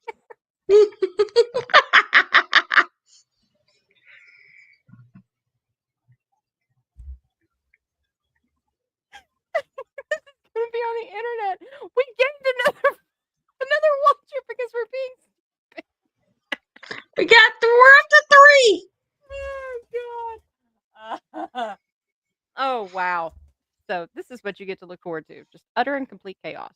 Gonna be on the internet. We gained another watcher because we're being stupid. We're up to 3. Oh god. Oh wow. So this is what you get to look forward to. Just utter and complete chaos.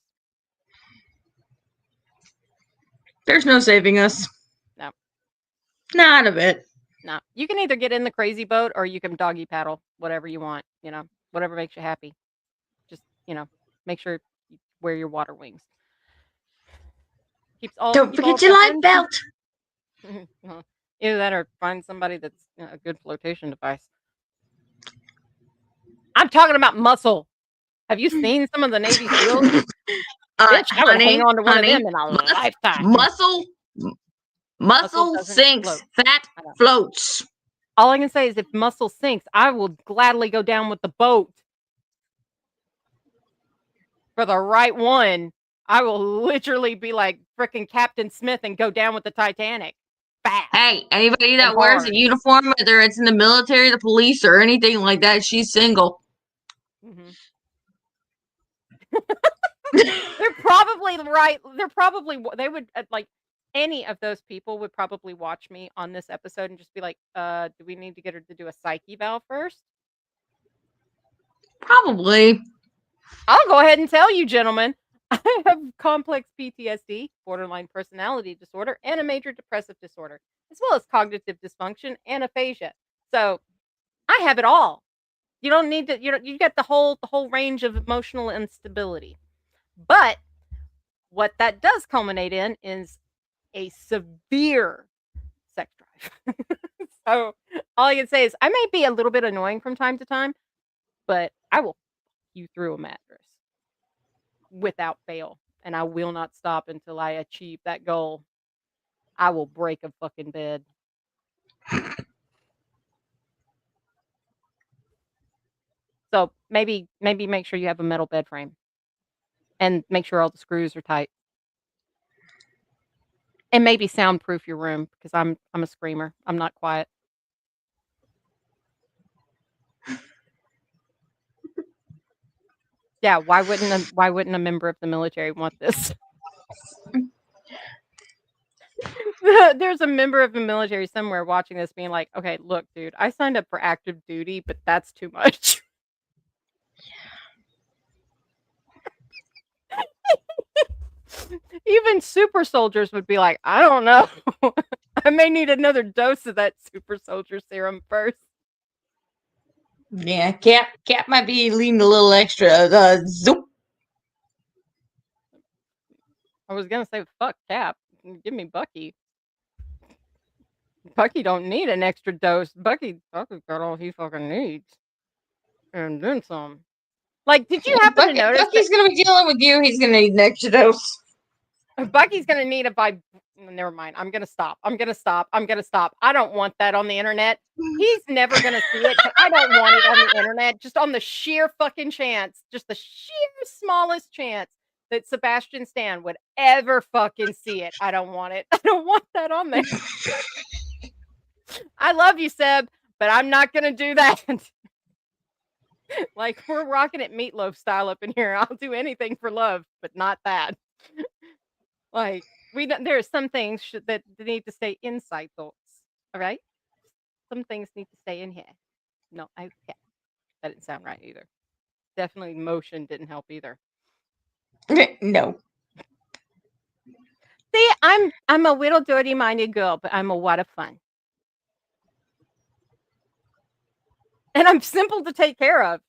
There's no saving us. No. Not a bit. No. You can either get in the crazy boat or you can doggy paddle, whatever you want, whatever makes you happy. Just, make sure you wear your water wings. Don't forget your life belt. Either that or find somebody that's a good flotation device. I'm talking about muscle. Have you seen some of the Navy SEALs? Bitch, I would hang on to one of them in a lifetime. Muscle sinks, float. Fat floats. All I can say is if muscle sinks, I will gladly go down with the boat. For the right one, I will literally be like frickin' Captain Smith and go down with the Titanic. Fast. Hey, anybody that wears a uniform, whether it's in the military, the police, or anything like that, she's single. Mm-hmm. They're probably right. They would like any of those people would probably watch me on this episode and just be like, do we need to get her to do a psych eval first? Probably. I'll go ahead and tell you, gentlemen, I have complex PTSD, borderline personality disorder, and a major depressive disorder, as well as cognitive dysfunction and aphasia. So I have it all. You don't need to, you get the whole range of emotional instability. But what that does culminate in is a severe sex drive. So all I can say is I may be a little bit annoying from time to time, but I will you through a mattress without fail. And I will not stop until I achieve that goal. I will break a fucking bed. So maybe make sure you have a metal bed frame. And make sure all the screws are tight. And maybe soundproof your room because I'm a screamer. I'm not quiet. Yeah, why wouldn't a member of the military want this? There's a member of the military somewhere watching this being like, okay, look, dude, I signed up for active duty, but that's too much. Even super soldiers would be like, I don't know. I may need another dose of that super soldier serum first. Yeah, Cap might be leaning a little extra. Zoop. I was gonna say fuck Cap. Give me Bucky. Bucky don't need an extra dose. Bucky got all he fucking needs. And then some. Like, did you happen to notice Bucky's gonna be dealing with you. He's gonna need an extra dose. Bucky's gonna need a never mind. I'm gonna stop. I'm gonna stop. I'm gonna stop. I don't want that on the internet. He's never gonna see it, but I don't want it on the internet. Just on the sheer fucking chance, just the sheer smallest chance that Sebastian Stan would ever fucking see it. I don't want it. I don't want that on there. I love you, Seb, but I'm not gonna do that. Like, we're rocking it meatloaf style up in here. I'll do anything for love, but not that. Like, there are some things that need to stay inside thoughts. All right, some things need to stay in here. No, okay, that didn't sound right either. Definitely, motion didn't help either. No. See, I'm a little dirty-minded girl, but I'm a lot of fun, and I'm simple to take care of.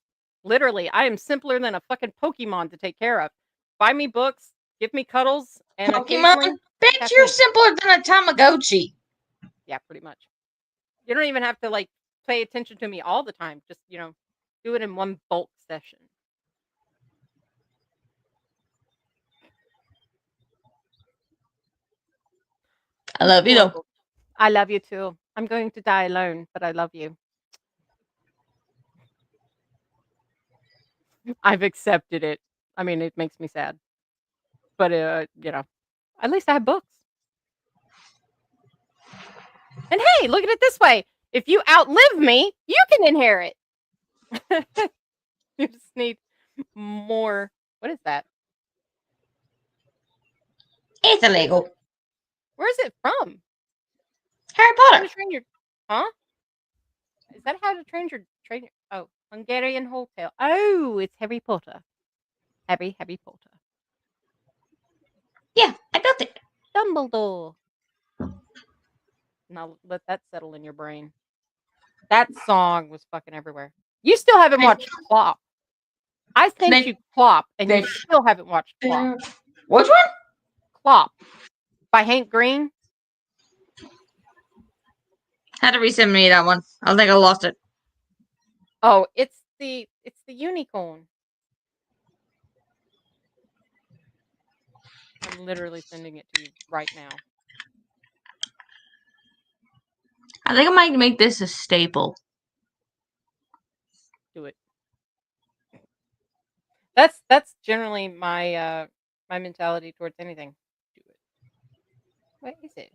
Literally, I am simpler than a fucking Pokemon to take care of. Buy me books, give me cuddles, and Pokemon, bitch, you're simpler than a Tamagotchi. Yeah, pretty much. You don't even have to like pay attention to me all the time. Just, do it in one bulk session. I love you though. I love you too. I'm going to die alone, but I love you. I've accepted it. I mean, it makes me sad. But at least I have books. And hey, look at it this way. If you outlive me, you can inherit. You just need more. What is that? It's illegal. Where is it from? Harry Potter. Huh? Is that How to Train Your Oh, Hungarian Hotel. Oh, it's Harry Potter. Harry Potter. Yeah, I got it. Dumbledore. Now let that settle in your brain. That song was fucking everywhere. You still haven't watched Plop. I sent you Plop, and you still haven't watched Plop. Which one? Plop by Hank Green. Had to resend me that one. I think I lost it. Oh, it's the unicorn. I'm literally sending it to you right now. I think I might make this a staple. Do it. That's generally my my mentality towards anything. Do it. What is it?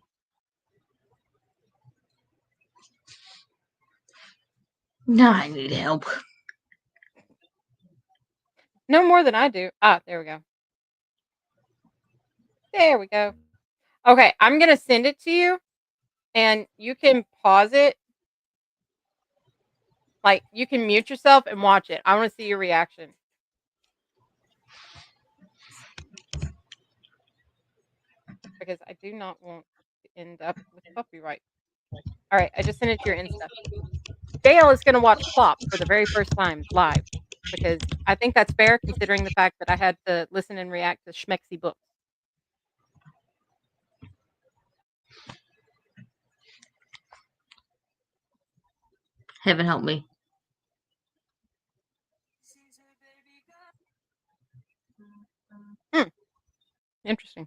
No, I need help. No more than I do. Ah, there we go. There we go. Okay, I'm gonna send it to you, and you can pause it. Like, you can mute yourself and watch it. I want to see your reaction. Because I do not want to end up with copyright. All right, I just sent it to your Insta. Dale is going to watch Plop for the very first time live, because I think that's fair considering the fact that I had to listen and react to schmexy books. Heaven help me. Interesting.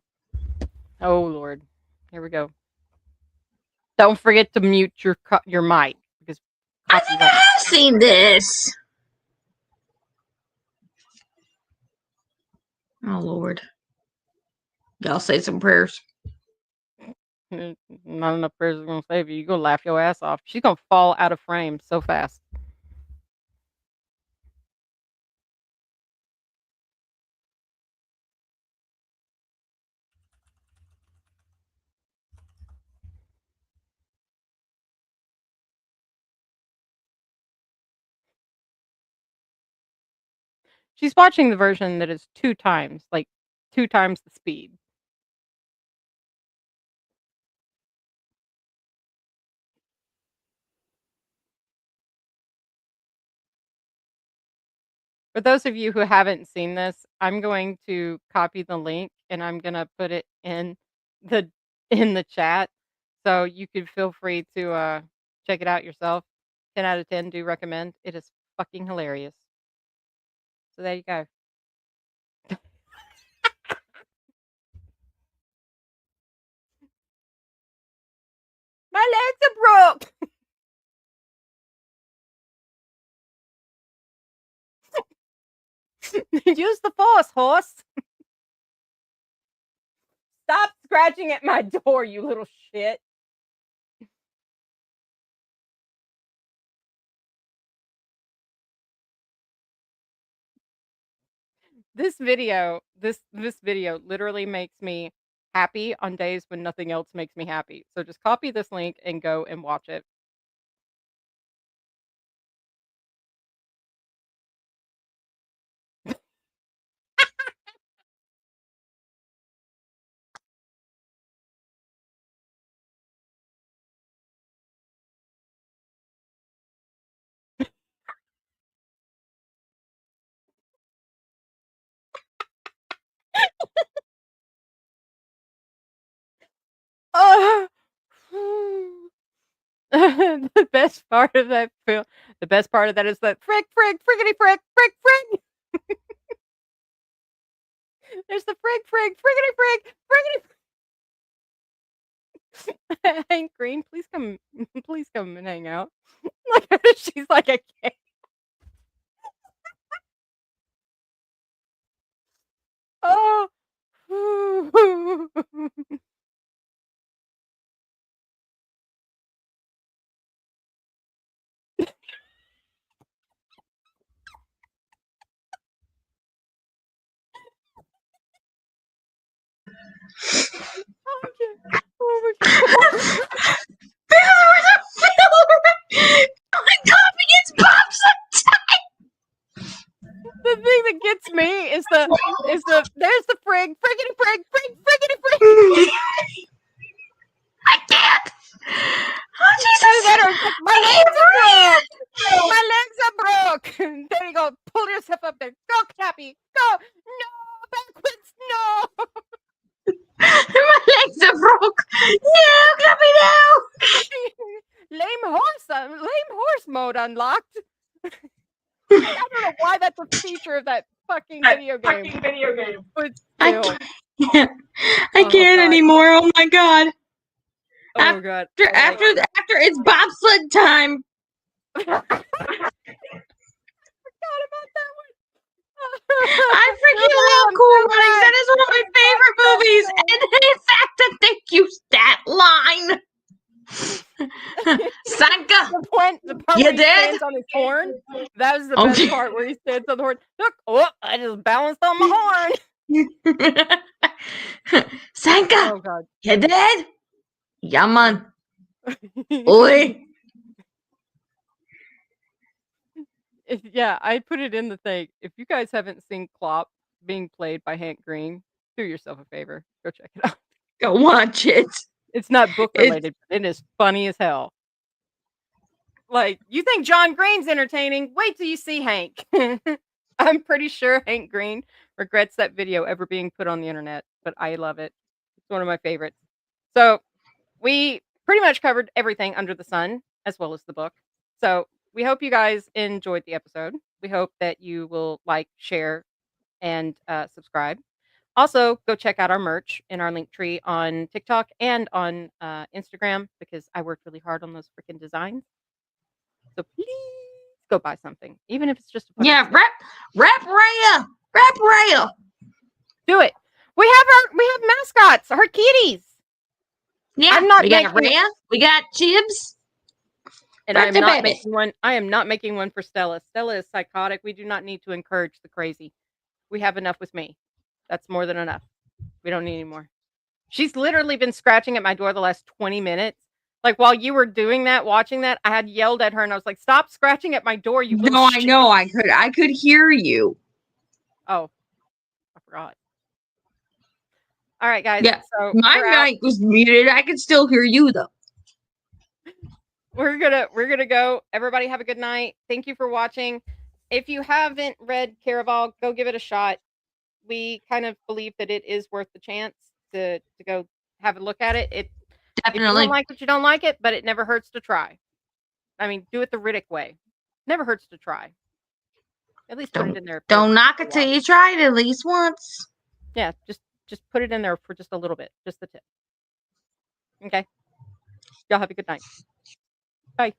Oh, Lord. Here we go. Don't forget to mute your mic, because I think I have seen this. Oh, Lord. Y'all say some prayers. Not enough prayers are going to save you. You're going to laugh your ass off. She's going to fall out of frame so fast. She's watching the version that is 2 times the speed. For those of you who haven't seen this, I'm going to copy the link and I'm gonna put it the in the chat, so you can feel free to check it out yourself. 10 out of 10 do recommend. It is fucking hilarious. So there you go. My legs are broke. Use the force, horse. Stop scratching at my door, you little shit. This video literally makes me happy on days when nothing else makes me happy. So just copy this link and go and watch it. Oh. The best part of that film, the best part of that is that frick, friggity frick, frick, frick. There's the frick, friggity frick, friggity. Hank Green, please come and hang out. Like she's like a kid. Oh. Oh my god. The thing that gets me is there's the friggity frick, friggity frick. I can't. Oh, Jesus. My legs are broke. My legs are broke. There you go. Pull yourself up there. Go, Cappy. Go. No, backwards. No. My legs are broke. No, Cappy, no. Lame horse mode unlocked. I don't know why that's a feature of that fucking video game. But still. I can't anymore. Oh my god. Oh god. After it's bobsled time. I forgot about that one. I freaking love Cool Runnings. That is one of my favorite movies. And in fact, I think you that line. Sanka, the part where he stands on his horn. That was the best part where he stands on the horn. Look, I just balanced on my horn. Sanka, oh god, you dead? Yeah, man. Oi. Yeah, I put it in the thing. If you guys haven't seen Clop being played by Hank Green, do yourself a favor. Go check it out. Go watch it. It's not book related, but it is funny as hell. Like, you think John Green's entertaining? Wait till you see Hank. I'm pretty sure Hank Green regrets that video ever being put on the internet, but I love it. It's one of my favorites. So we pretty much covered everything under the sun, as well as the book. So we hope you guys enjoyed the episode. We hope that you will like, share, and subscribe. Also, go check out our merch in our link tree on TikTok and on Instagram, because I worked really hard on those freaking designs. So please go buy something, even if it's just a wrap Rhea. Do it. We have mascots, our kitties. Yeah, we got Rhea, we got Chibs. And I am not making one. I am not making one for Stella. Stella is psychotic. We do not need to encourage the crazy. We have enough with me. That's more than enough. We don't need any more. She's literally been scratching at my door the last 20 minutes. Like, while you were doing that, watching that, I had yelled at her and I was like, "Stop scratching at my door, you little shit." I know. I could hear you. Oh, I forgot. All right, guys. Yeah, so my mic was muted. I could still hear you though. We're gonna go. Everybody have a good night. Thank you for watching. if you haven't read Caraval, go give it a shot. We kind of believe that it is worth the chance to go have a look at it. If you don't like it, you don't like it, but it never hurts to try. I mean, do it the Riddick way. Never hurts to try. At least put it in there. Don't knock it till you try it at least once. Yeah, just put it in there for just a little bit, just the tip. Okay. Y'all have a good night. Bye.